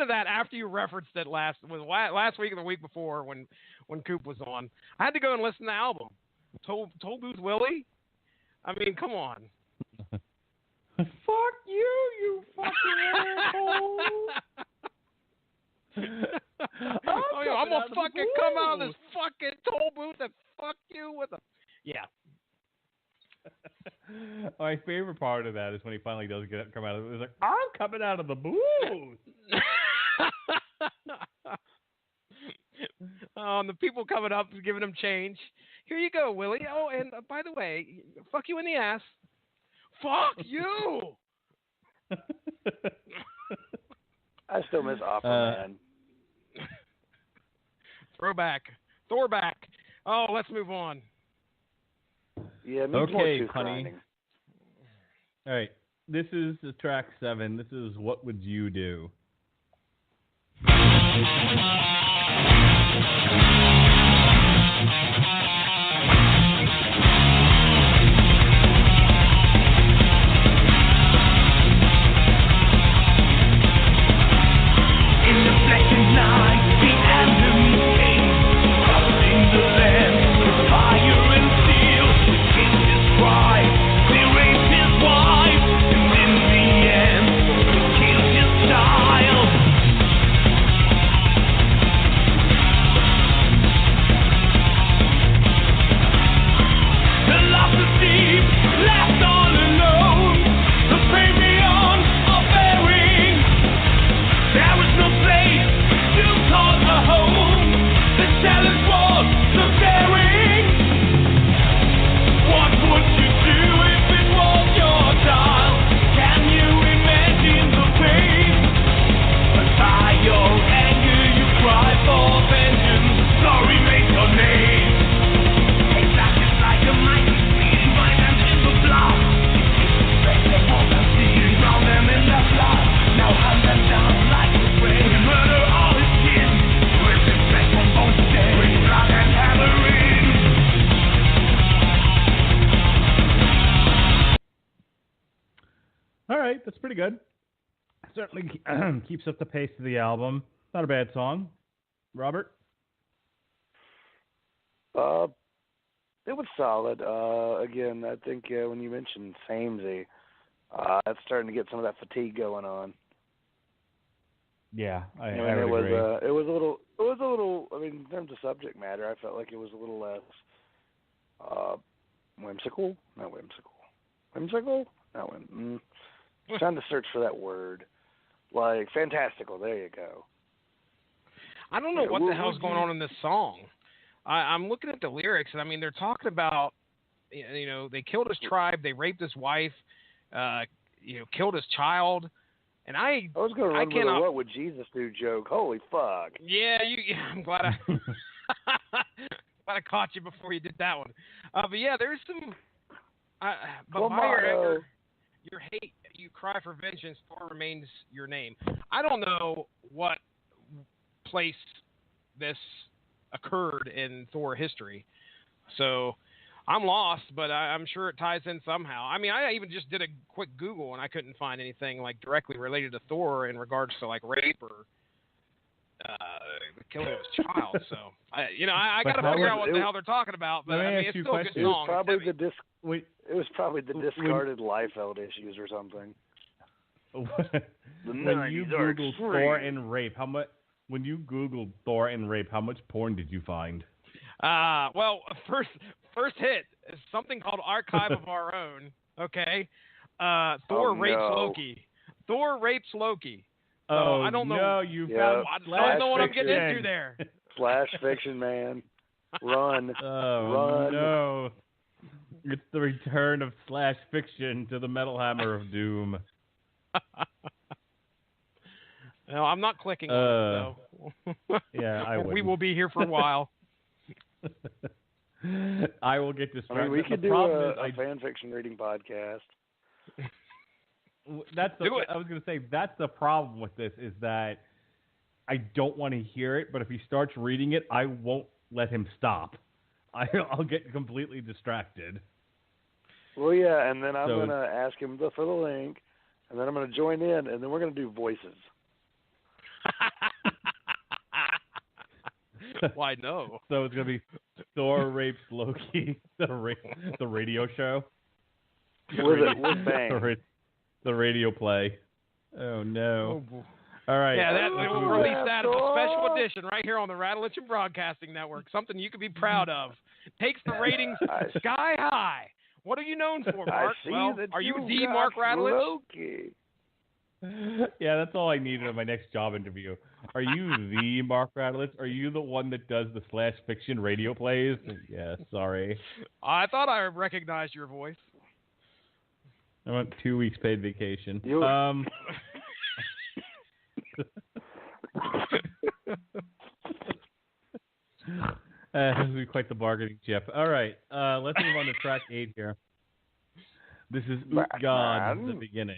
that after you referenced it last week or the week before when Coop was on. I had to go and listen to the album. Toll Booth Willie. I mean, come on. Fuck you fucking asshole. I'm gonna fucking come out of this fucking toll booth and fuck you with a... Yeah. My favorite part of that is when he finally does come out of it. It's like, I'm coming out of the booth. And the people coming up giving him change. Here you go, Willie. Oh, and by the way, fuck you in the ass. Fuck you. I still miss Opera Man. Throwback. Thorback. Oh, let's move on. Yeah, okay, honey. All right. This is track 7. This is What Would You Do? pretty good. Certainly keeps up the pace of the album. Not a bad song. Robert? It was solid. Again, I think when you mentioned samey, that's starting to get some of that fatigue going on. Yeah, I mean, would agree. It was a little. I mean, in terms of subject matter, I felt like it was a little less whimsical. Not whimsical. Whimsical? Not trying to search for that word. Like fantastical. There you go. I don't know what the hell's going on in this song. I'm looking at the lyrics, and I mean, they're talking about, you know, they killed his tribe, they raped his wife, killed his child, and I was going to run with a "What would Jesus do" joke. Holy fuck! Yeah, I'm glad I caught you before you did that one. But yeah, there's some. But by your hate, you cry for vengeance. Thor remains your name. I don't know what place this occurred in Thor history, so I'm lost, but I'm sure it ties in somehow. I mean, I even just did a quick Google and I couldn't find anything like directly related to Thor in regards to like rape or killing of his child. So I got to figure out what the hell they're talking about. But I mean, it's still a good song. It was probably the discarded Liefeld issues or something. When you Googled Thor and rape, how much? When you Googled Thor and rape, how much porn did you find? Well, first hit is something called Archive of Our Own. Okay, Thor rapes Loki. Thor rapes Loki. So I don't know. No, you found. I don't know what I'm getting into there. Slash fiction, man. Run. Run. No. It's the return of slash fiction to the Metal Hammer of Doom. No, I'm not clicking on it, though. Yeah, I would. We will be here for a while. I will get distracted. I mean, we could do a fan fiction reading podcast. I was going to say, that's the problem with this, is that I don't want to hear it, but if he starts reading it, I won't let him stop. I'll get completely distracted. Well, yeah, and then I'm going to ask him for the link, and then I'm going to join in, and then we're going to do voices. Why no? So it's going to be Thor rapes Loki, the radio show. With bang. The radio play. Oh, no. Oh, all right. Yeah, we'll release that as a special edition right here on the Rattleitch Broadcasting Network. Something you can be proud of. Takes the ratings sky high. What are you known for, Mark? Well, are you the Mark Rattleitch? Yeah, that's all I needed in my next job interview. Are you the Mark Rattleitch? Are you the one that does the slash fiction radio plays? Yeah, sorry. I thought I recognized your voice. I went 2 weeks paid vacation. This will be quite the bargaining chip. All right, let's move on to track 8 here. This is Utgard, The Beginning.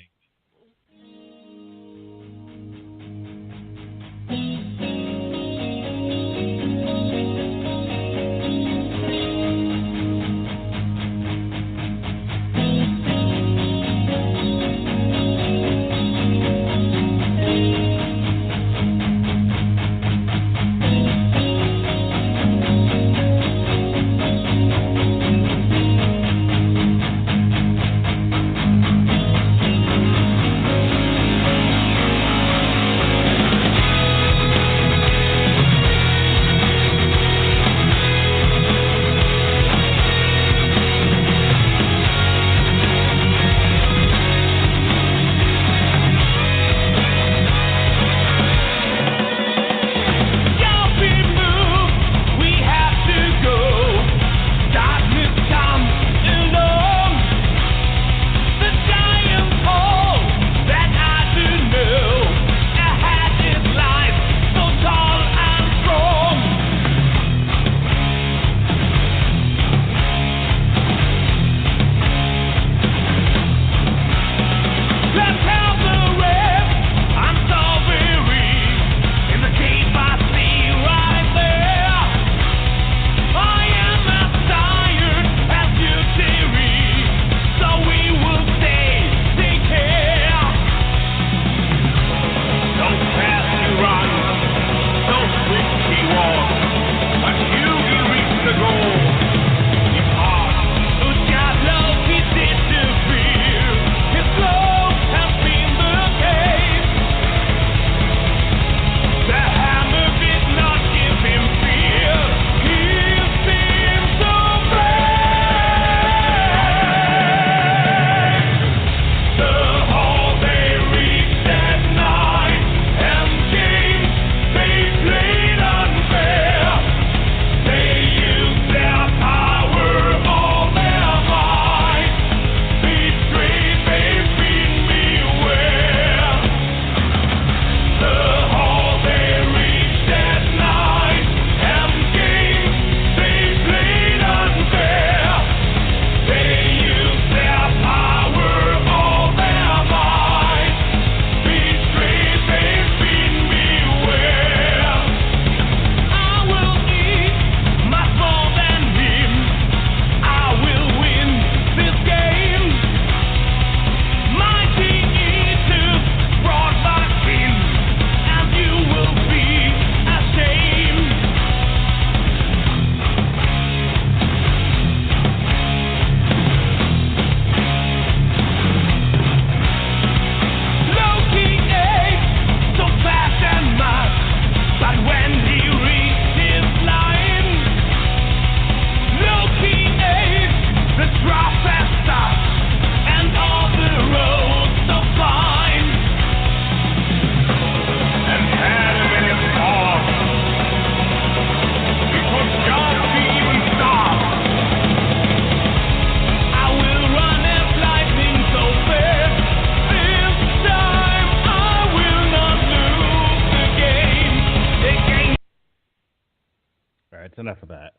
That's enough of that.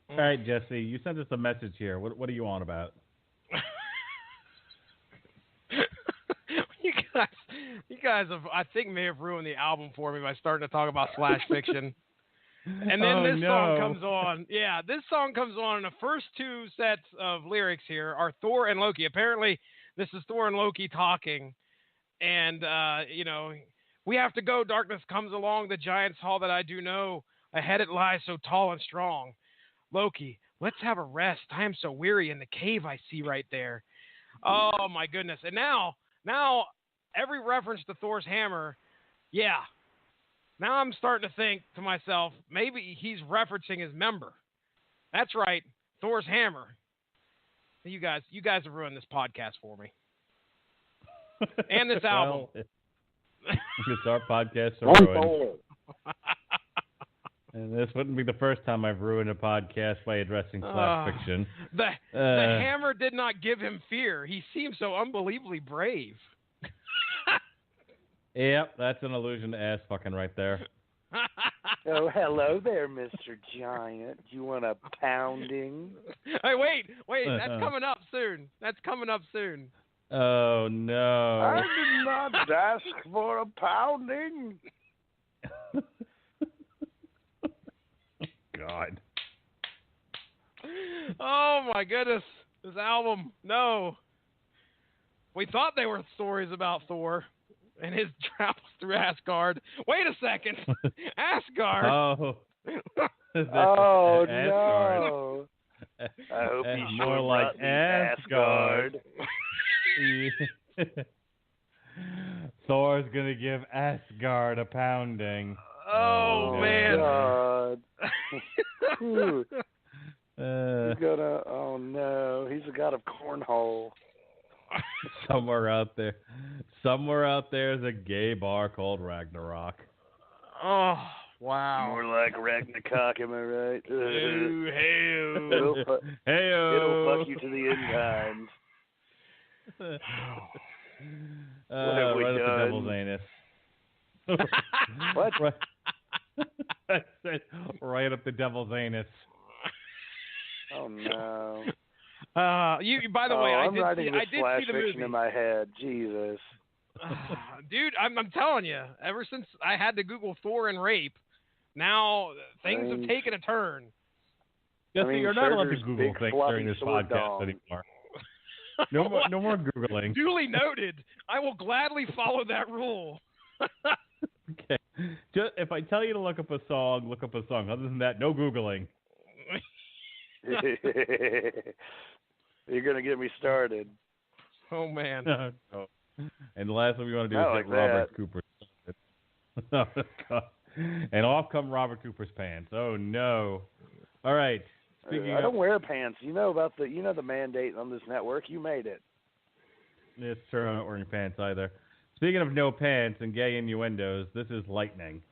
All right, Jesse, you sent us a message here. What are you on about? You guys have, I think, may have ruined the album for me by starting to talk about slash fiction. And then this song comes on. Yeah, this song comes on, and the first two sets of lyrics here are Thor and Loki. Apparently, this is Thor and Loki talking. And, we have to go. Darkness comes along. The giant's hall that I do know. Ahead it lies so tall and strong. Loki, let's have a rest. I am so weary in the cave I see right there. Oh, my goodness. And now every reference to Thor's hammer, yeah. Now I'm starting to think to myself, maybe he's referencing his member. That's right, Thor's hammer. You guys have ruined this podcast for me. And this album. It's our podcast are ruined. And this wouldn't be the first time I've ruined a podcast by addressing slash fiction. The hammer did not give him fear. He seemed so unbelievably brave. Yep, that's an allusion to ass fucking right there. Oh, hello there, Mr. Giant. You want a pounding? Hey, wait. That's coming up soon. Oh, no. I did not ask for a pounding. God. Oh, my goodness. This album. No. We thought they were stories about Thor and his travels through Asgard. Wait a second. Asgard. Oh. Oh, Asgard. no. I hope he's more like Asgard. Thor's gonna give Asgard a pounding. Oh, man. God. Oh, no. He's a god of cornhole. Somewhere out there is a gay bar called Ragnarok. Oh, wow. More like Ragnarok, am I right? Hey-o. It'll fuck you to the end times. What have we right done? up the devil's anus. What? I said right up the devil's anus. Oh, no. By the way, I did see the movie in my head. Jesus. Dude, I'm telling you, ever since I had to Google Thor and rape, now things have taken a turn. Jesse, you're not allowed to Google big, things during this sword podcast dong. anymore. No more Googling. Duly noted. I will gladly follow that rule. Okay. Just, if I tell you to look up a song, look up a song. Other than that, no Googling. You're going to get me started. Oh, man. Oh. And the last thing we want to do Not is like get Robert Cooper started. Oh, God. And off come Robert Cooper's pants. Oh, no. All right. I don't wear pants. You know about the mandate on this network. You made it. It's true. I'm not wearing pants either. Speaking of no pants and gay innuendos, this is Lightning.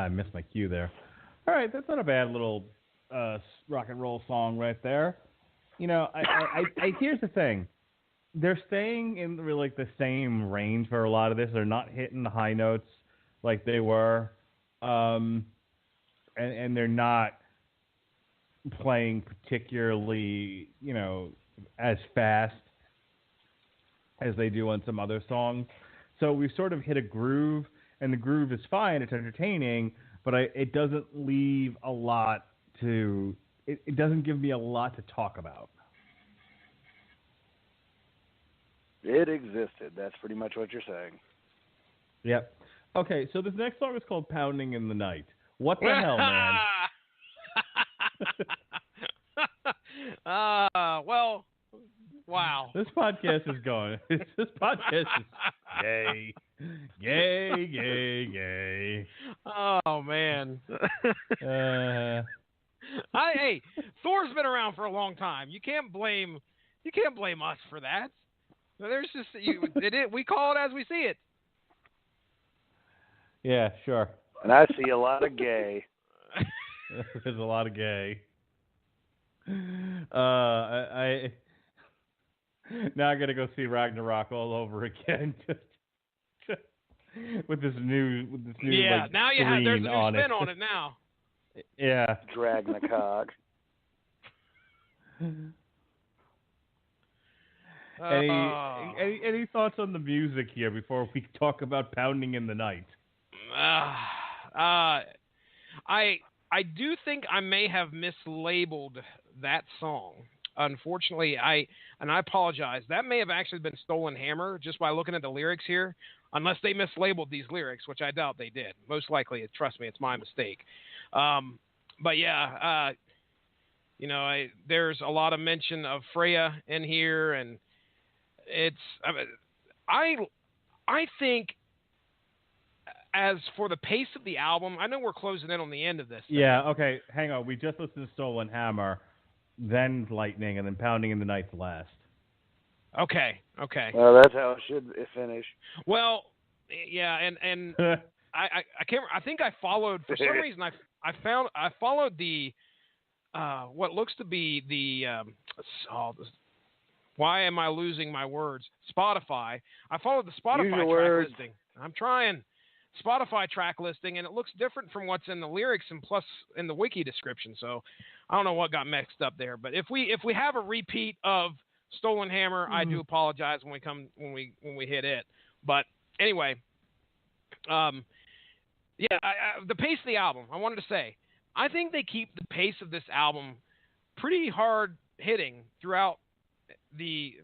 I missed my cue there. All right, that's not a bad little rock and roll song right there. You know, I here's the thing. They're staying in really like the same range for a lot of this. They're not hitting the high notes like they were, and they're not playing particularly, you know, as fast as they do on some other songs. So we sort of hit a groove, and the groove is fine. It's entertaining, but it doesn't leave a lot to. It doesn't give me a lot to talk about. It existed. That's pretty much what you're saying. Yep. Okay, so this next song is called Pounding in the Night. What the hell, man? Well, wow. This podcast is going. This podcast is gay. Gay, gay, gay. Oh, man. Hey, Thor's been around for a long time. You can't blame us for that. There's just we call it as we see it. Yeah, sure. And I see a lot of gay. There's a lot of gay. I now I got to go see Ragnarok all over again, just with this new yeah. like, Now you have there's a new on spin on it now. Yeah. Dragnacog. Any thoughts on the music here before we talk about Pounding in the Night? I do think I may have mislabeled that song. Unfortunately, I apologize. That may have actually been Stolen Hammer just by looking at the lyrics here, unless they mislabeled these lyrics, which I doubt they did. Most likely, trust me, it's my mistake. But yeah, you know, there's a lot of mention of Freya in here, and I think as for the pace of the album, I know we're closing in on the end of this thing. Yeah, okay, hang on. We just listened to Stolen Hammer, then Lightning, and then Pounding in the Night's last. Okay. Well, that's how it should finish. Well, yeah, and I can't. I think I followed for some reason. I followed the what looks to be the why am I losing my words? Spotify. I followed the Spotify track listing. I'm trying Spotify track listing, and it looks different from what's in the lyrics and plus in the wiki description. So I don't know what got mixed up there. But if we have a repeat of Stolen Hammer, I do apologize when we hit it. But anyway, the pace of the album. I wanted to say, I think they keep the pace of this album pretty hard hitting throughout the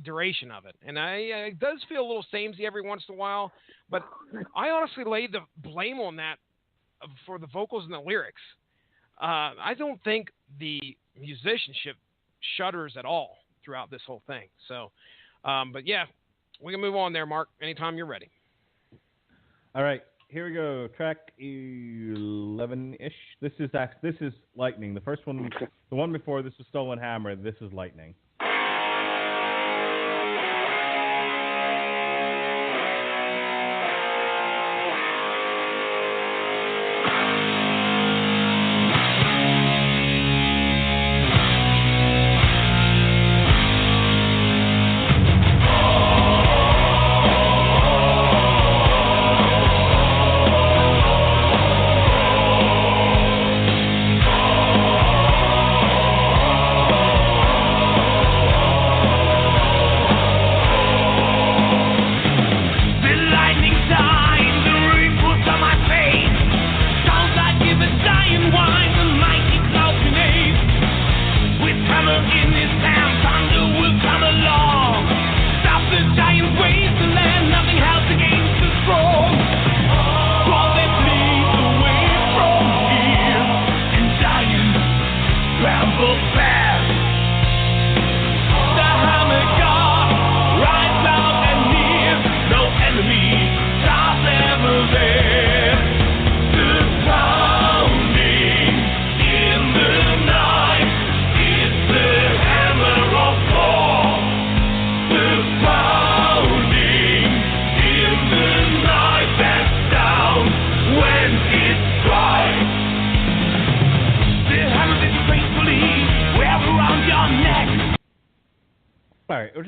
duration of it, and it does feel a little samey every once in a while. But I honestly lay the blame on that for the vocals and the lyrics. I don't think the musicianship shudders at all throughout this whole thing. So, but yeah, we can move on there, Mark. Anytime you're ready. All right, here we go. Track 11-ish. This is Lightning. The first one, the one before this was Stolen Hammer. This is Lightning.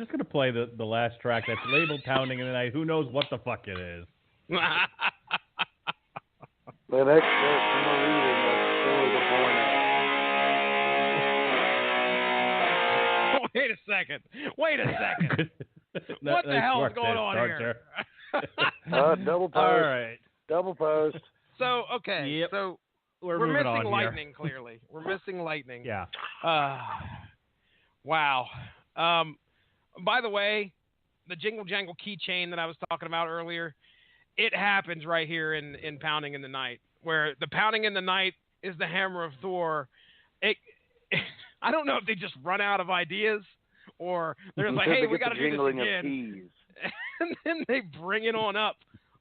just gonna play the last track that's labeled "Pounding in the Night." Who knows what the fuck it is? The next bit from the reading of Thor the Hornet. Wait a second. What the hell is going on here? Double post. All right. Double post. So, okay. Yep. So We're we're moving missing on lightning, here. clearly. We're missing lightning. Yeah. Wow. By the way, the Jingle Jangle keychain that I was talking about earlier, it happens right here in Pounding in the Night, where the Pounding in the Night is the hammer of Thor. I don't know if they just run out of ideas or they're just like, hey, we got to do this again. And then they bring it on up.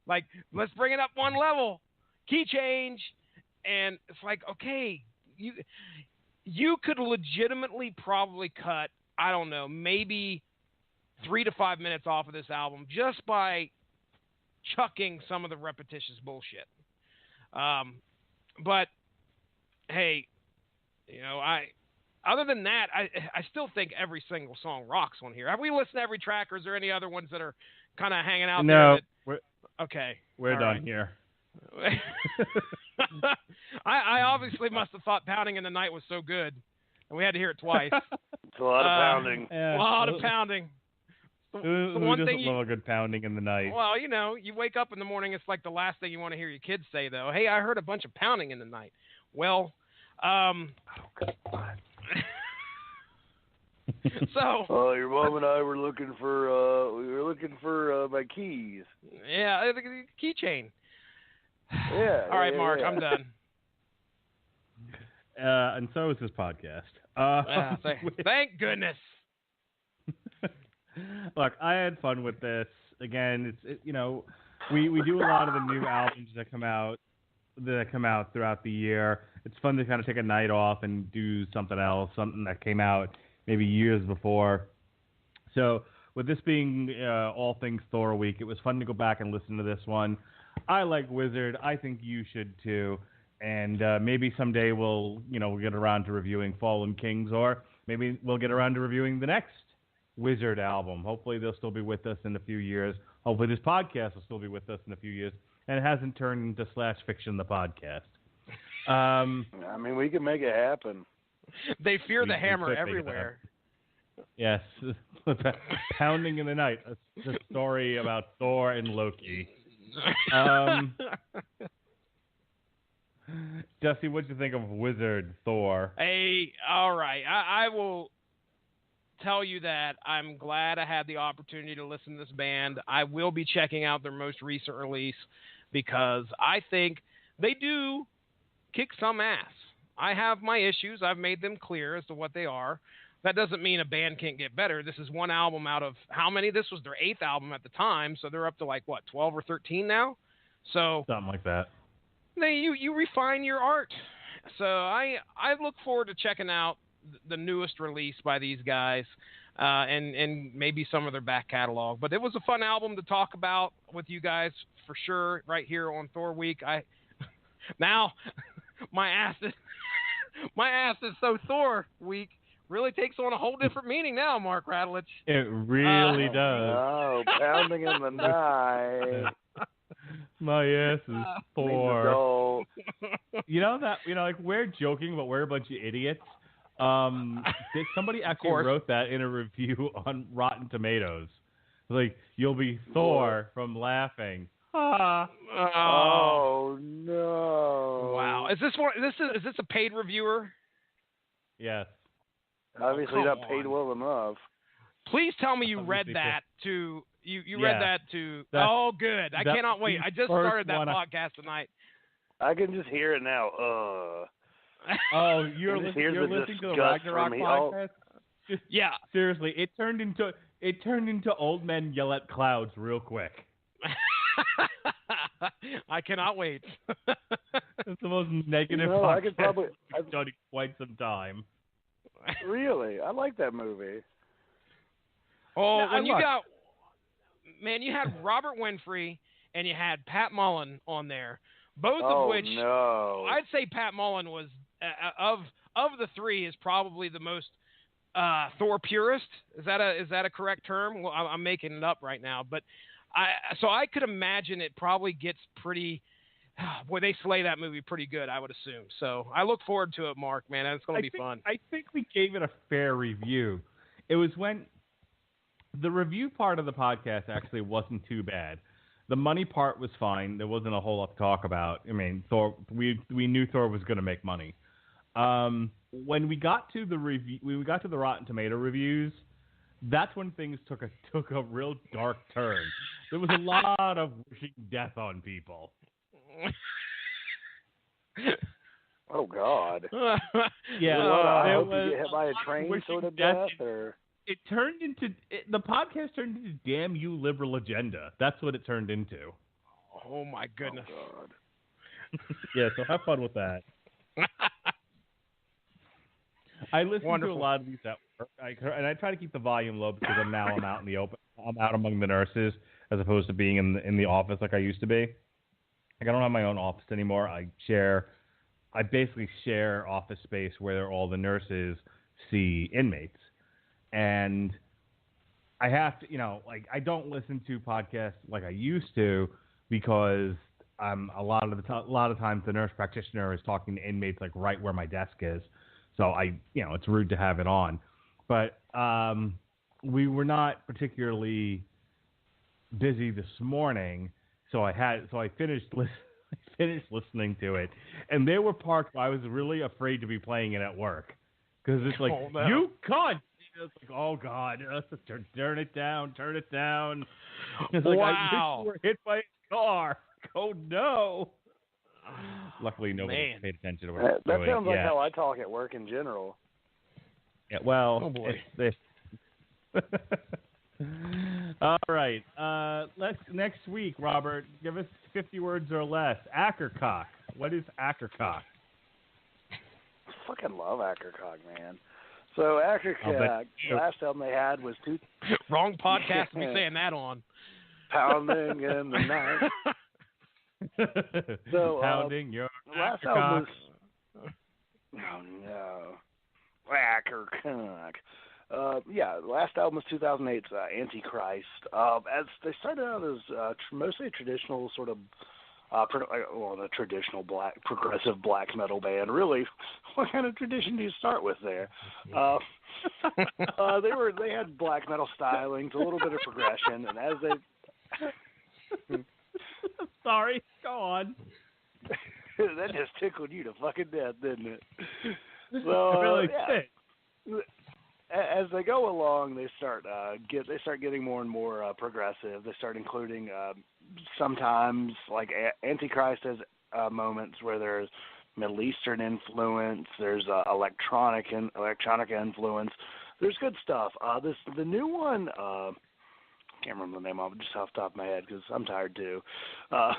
Like, let's bring it up one level. Key change. And it's like, okay, you could legitimately probably cut, I don't know, maybe 3 to 5 minutes off of this album just by chucking some of the repetitious bullshit. But hey, other than that, I still think every single song rocks on here. Have we listened to every track, or is there any other ones that are kind of hanging out there? No, we're all done right. here. I obviously must have thought Pounding in the Night was so good, and we had to hear it twice. It's a lot of pounding. Yeah. A lot of pounding. Who doesn't love a good pounding in the night? Well, you wake up in the morning, it's like the last thing you want to hear your kids say, though. Hey, I heard a bunch of pounding in the night. Well, so. Your mom and I were looking for my keys. Yeah, the keychain. Yeah. All right, yeah, Mark, yeah. I'm done. And so is this podcast. Thank goodness. Look, I had fun with this. Again, we do a lot of the new albums that come out throughout the year. It's fun to kind of take a night off and do something else, something that came out maybe years before. So with this being all things Thor week, it was fun to go back and listen to this one. I like Wizard. I think you should too. And maybe someday we'll get around to reviewing Fallen Kings, or maybe we'll get around to reviewing the next Wizard album. Hopefully they'll still be with us in a few years. Hopefully this podcast will still be with us in a few years, and it hasn't turned into Slash Fiction the podcast. I mean, we can make it happen. They fear the hammer could make it everywhere. Yes, Pounding in the Night, a story about Thor and Loki. Dusty, what'd you think of Wizard Thor? Hey, all right. I will tell you that I'm glad I had the opportunity to listen to this band. I will be checking out their most recent release because I think they do kick some ass. I have my issues. I've made them clear as to what they are. That doesn't mean a band can't get better. This is one album out of how many? This was their 8th album at the time, so they're up to 12 or 13 now? So something like that. You refine your art. So I look forward to checking out the newest release by these guys and maybe some of their back catalog. But it was a fun album to talk about with you guys for sure right here on Thor Week. Now my ass is so Thor Week really takes on a whole different meaning now, Mark Radulich. It really does. Oh, Pounding in the Night. My ass is Thor. Means we're joking, but we're a bunch of idiots. Somebody actually wrote that in a review on Rotten Tomatoes. Like, you'll be Thor from laughing. Oh no! Wow, is this a paid reviewer? Yes. Obviously not paid well enough. Please tell me you read that to you read that to. Oh, good! I cannot wait. I just started that podcast tonight. I can just hear it now. Oh, you're listening to the Ragnarok podcast? Yeah. Seriously, it turned into old men yell at clouds real quick. I cannot wait. It's the most negative podcast I've done in quite some time. Really? I like that movie. Oh, you had Robert Winfrey and you had Pat Mullen on there, both of which no. I'd say Pat Mullen was of the three is probably the most Thor purist. Is that a correct term? Well, I'm making it up right now, but I could imagine it probably gets pretty. Boy, they slay that movie pretty good, I would assume. So I look forward to it, Mark. Man, it's going to be fun. I think we gave it a fair review. It was when the review part of the podcast actually wasn't too bad. The money part was fine. There wasn't a whole lot to talk about. I mean, Thor. We knew Thor was going to make money. When we got to the review, when we got to the Rotten Tomato reviews, that's when things took a real dark turn. There was a lot of wishing death on people. Oh God! Yeah, I hope you get hit by a train sort of death, or it turned into the podcast turned into "Damn you, liberal agenda." That's what it turned into. Oh my goodness! Oh, God. Yeah, so have fun with that. I listen to a lot of these at work, and I try to keep the volume low because I'm out in the open. I'm out among the nurses as opposed to being in the office like I used to be. Like, I don't have my own office anymore. I basically share office space where all the nurses see inmates. And I have to, I don't listen to podcasts like I used to because a lot of times the nurse practitioner is talking to inmates like right where my desk is. So it's rude to have it on. But we were not particularly busy this morning. So I finished listening to it, and there were parts where I was really afraid to be playing it at work because it's like you cunt. It's like, oh God, turn it down. It's like, wow. You were hit by a car. Oh no. Luckily, nobody paid attention to what I was doing. That sounds like how I talk at work in general. Yeah. Well. Oh boy. All right. Next week, Robert, give us 50 words or less. Ackercock. What is Ackercock? I fucking love Ackercock, man. So Ackercock, last album they had was Wrong podcast to be saying that on. Pounding in the night. So Pounding your last album was oh no, Ackercock. Last album was 2008's Antichrist. As they started out as mostly a traditional sort of, a traditional progressive black metal band. Really, what kind of tradition do you start with there? They had black metal stylings, a little bit of progression, and as they. Sorry, go on. That just tickled you to fucking death, didn't it? So, really did. As they go along, they start getting more and more progressive. They start including sometimes like Antichrist has moments where there's Middle Eastern influence. There's electronica influence. There's good stuff. The new one. Can't remember the name of it just off the top of my head because I'm tired too. I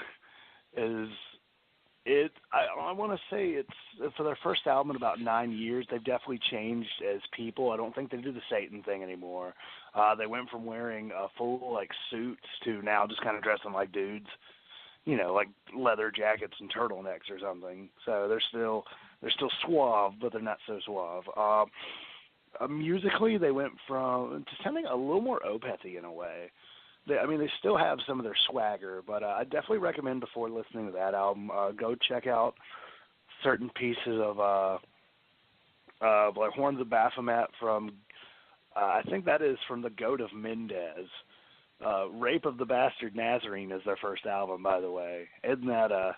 want to say it's for their first album in about 9 years. They've definitely changed as people. I don't think they do the Satan thing anymore. They went from wearing full like suits to now just kind of dressing like dudes, like leather jackets and turtlenecks or something. So they're still suave, but they're not so suave. Musically, they went from to sounding a little more Opethy in a way. They still have some of their swagger, but I definitely recommend before listening to that album, go check out certain pieces of like Horns of Baphomet from, I think that is from the Goat of Mendez. Rape of the Bastard Nazarene is their first album, by the way. Isn't that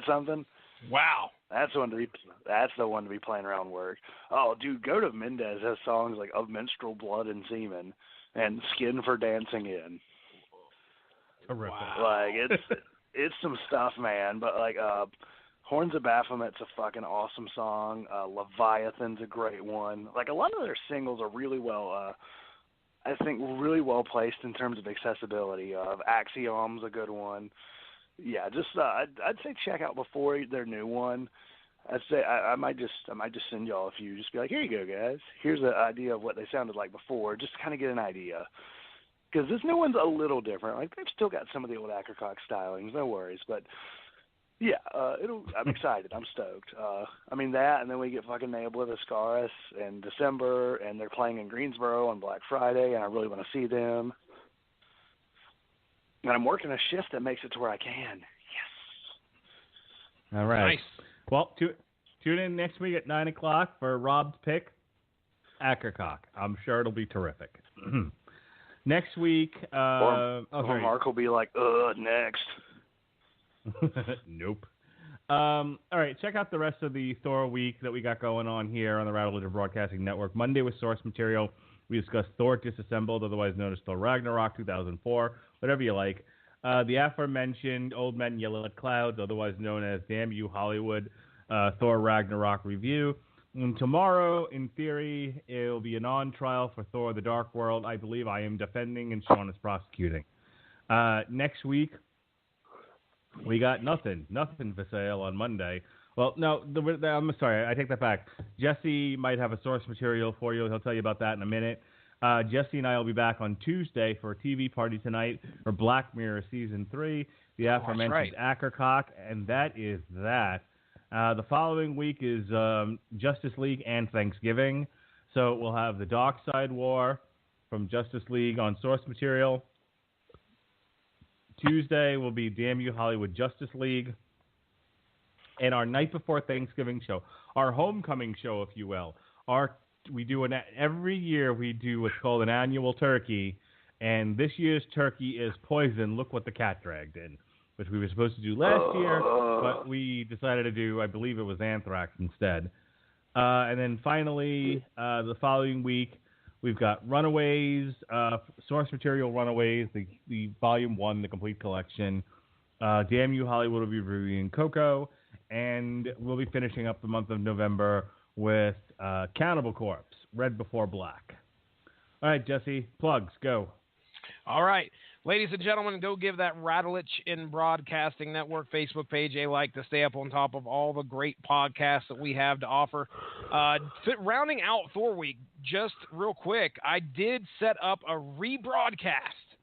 something? Wow. That's the one to be playing around work. Oh, dude, Goat of Mendez has songs like Of Menstrual Blood and Semen and Skin for Dancing In. Terrific. Wow. Like it's some stuff, man. But like Horns of Baphomet's a fucking awesome song. Leviathan's a great one. Like a lot of their singles are really well, I think, really well placed in terms of accessibility. Axiom's a good one. Yeah, just I'd say check out before their new one. I'd say I might just send y'all a few. Just be like, here you go, guys. Here's an idea of what they sounded like before, just to kind of get an idea. Because this new one's a little different. Like they've still got some of the old Ackercock stylings, no worries. But Yeah, I'm excited. I'm stoked. I mean that, and then we get fucking nailed with Ascaris in December, and they're playing in Greensboro on Black Friday, and I really want to see them. And I'm working a shift that makes it to where I can. Yes. All right. Nice. Well, tune in next week at 9 o'clock for Rob's pick, Ackercock. I'm sure it'll be terrific. Next week, Or Mark will be like, next. Nope. All right, check out the rest of the Thor week that we got going on here on the Rattledger Broadcasting Network. Monday with source material, we discussed Thor Disassembled, otherwise known as Thor Ragnarok 2004, whatever you like. The aforementioned Old Men Yell at Clouds, otherwise known as Damn You Hollywood, Thor Ragnarok review. And tomorrow, in theory, it will be an on-trial for Thor The Dark World. I believe I am defending and Sean is prosecuting. Next week, we got nothing for sale on Monday. Well, no, I'm sorry, I take that back. Jesse might have a source material for you. He'll tell you about that in a minute. Jesse and I will be back on Tuesday for a TV party tonight for Black Mirror Season 3, the aforementioned Ackercock, and that is that. The following week is Justice League and Thanksgiving, so we'll have the Dark Side War from Justice League on source material. Tuesday will be Damn You Hollywood Justice League. And our night before Thanksgiving show, our homecoming show, if you will. Every year we do what's called an annual turkey, and this year's turkey is poison. Look what the cat dragged in, which we were supposed to do last year, but we decided to do, I believe it was anthrax instead. And then finally, the following week, we've got Runaways, source material Runaways, the Volume 1, the complete collection. Damn You Hollywood will be reviewing Coco, and we'll be finishing up the month of November with Cannibal Corpse, Red Before Black. All right, Jesse, plugs, go. All right. Ladies and gentlemen, go give that Rattledge in Broadcasting Network Facebook page a like to stay up on top of all the great podcasts that we have to offer. Rounding out Thor Week, just real quick, I did set up a rebroadcast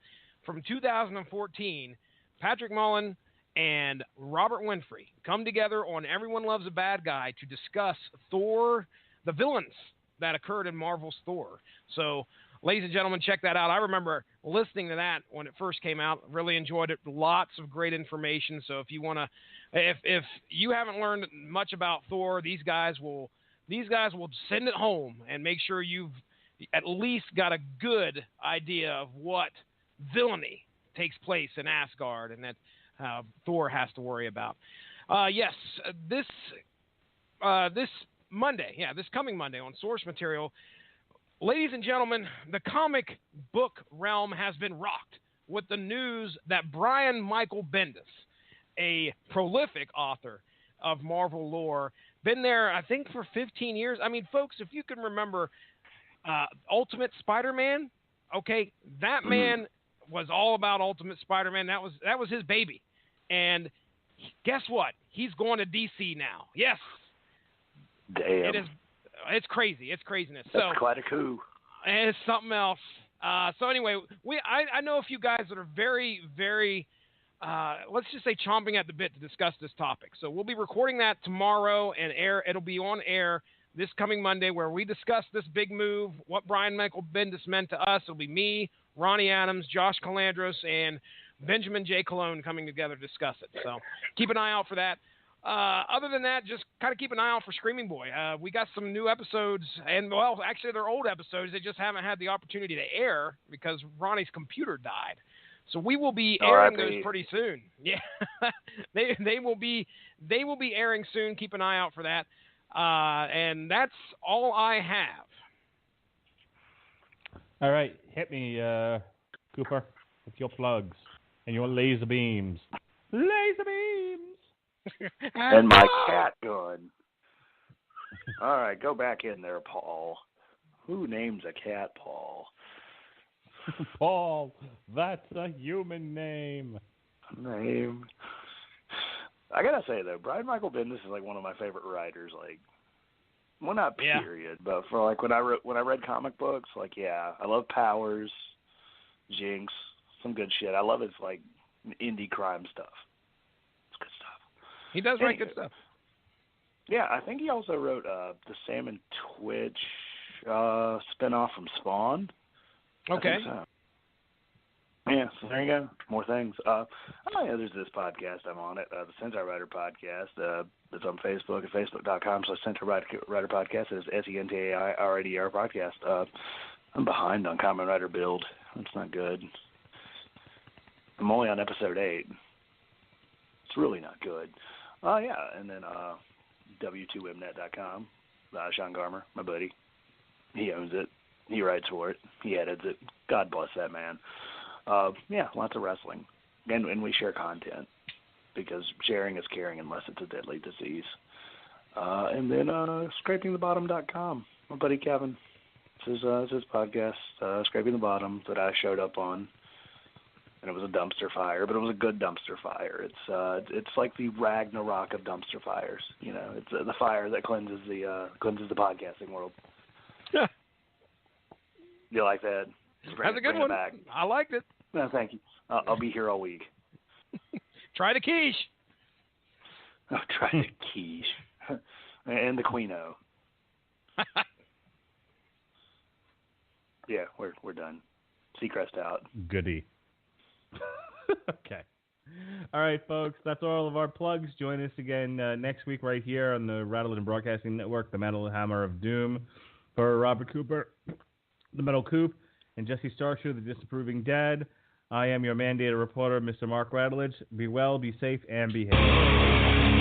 from 2014. Patrick Mullen and Robert Winfrey come together on Everyone Loves a Bad Guy to discuss Thor, the villains that occurred in Marvel's Thor. So, ladies and gentlemen, check that out. I remember listening to that when it first came out. Really enjoyed it. Lots of great information. So if you want to, if you haven't learned much about Thor, these guys will send it home and make sure you've at least got a good idea of what villainy takes place in Asgard and that Thor has to worry about. Yes, this Monday, this coming Monday on Source Material. Ladies and gentlemen, the comic book realm has been rocked with the news that Brian Michael Bendis, a prolific author of Marvel lore, been there, I think, for 15 years. I mean, folks, if you can remember Ultimate Spider-Man, okay, that man was all about Ultimate Spider-Man. That was his baby. And guess what? He's going to DC now. Yes. Damn. It's crazy. It's craziness. That's quite a coup. It's something else. So anyway, I know a few guys that are very, very, let's just say chomping at the bit to discuss this topic. So we'll be recording that tomorrow and it'll be on air this coming Monday where we discuss this big move, what Brian Michael Bendis meant to us. It'll be me, Ronnie Adams, Josh Calandros, and Benjamin J. Cologne coming together to discuss it. So keep an eye out for that. Other than that, just kind of keep an eye out for Screaming Boy. We got some new episodes, and well, actually they're old episodes. They just haven't had the opportunity to air because Ronnie's computer died. So we will be airing those pretty soon. Yeah, they will be airing soon. Keep an eye out for that. And that's all I have. All right, hit me, Cooper, with your plugs and your laser beams. Laser beams. And my cat gun. All right, go back in there, Paul. Who names a cat Paul? Paul, that's a human name. I gotta say though, Brian Michael Bendis is like one of my favorite writers. Like, well, not period, but for like when I read comic books, like I love Powers, Jinx, some good shit. I love his like indie crime stuff. It's good stuff. He does write good stuff. Yeah, I think he also wrote the Sam and Twitch spinoff from Spawn. Okay. I think so. Yeah, so there you go. More things. There's this podcast. I'm on it. The Centaur Rider Podcast. It's on Facebook at facebook.com/Centaur Rider Podcast. It's SENTAIRIDR Podcast. I'm behind on Common Rider Build. It's not good. I'm only on episode 8. It's really not good. Yeah, and then W2Webnet.com. Sean Garmer, my buddy. He owns it. He writes for it. He edits it. God bless that man. Yeah, lots of wrestling. And we share content because sharing is caring unless it's a deadly disease. And then scrapingthebottom.com. My buddy Kevin. It's his podcast, Scraping the Bottom, that I showed up on. And it was a dumpster fire, but it was a good dumpster fire. It's like the Ragnarok of dumpster fires. You know, it's the fire that cleanses the podcasting world. Yeah. You like that? That's a good one. Back. I liked it. No, thank you. I'll be here all week. Try the quiche. Oh, try the quiche. And the Queen-O. Yeah, we're done. Seacrest out. Goody. Okay. All right, folks. That's all of our plugs. Join us again next week right here on the Rattleton Broadcasting Network, the Metal Hammer of Doom. For Robert Cooper, the Metal Coop, and Jesse Starshoe, the Disapproving Dad, I am your mandated reporter, Mr. Mark Rattledge. Be well, be safe, and behave.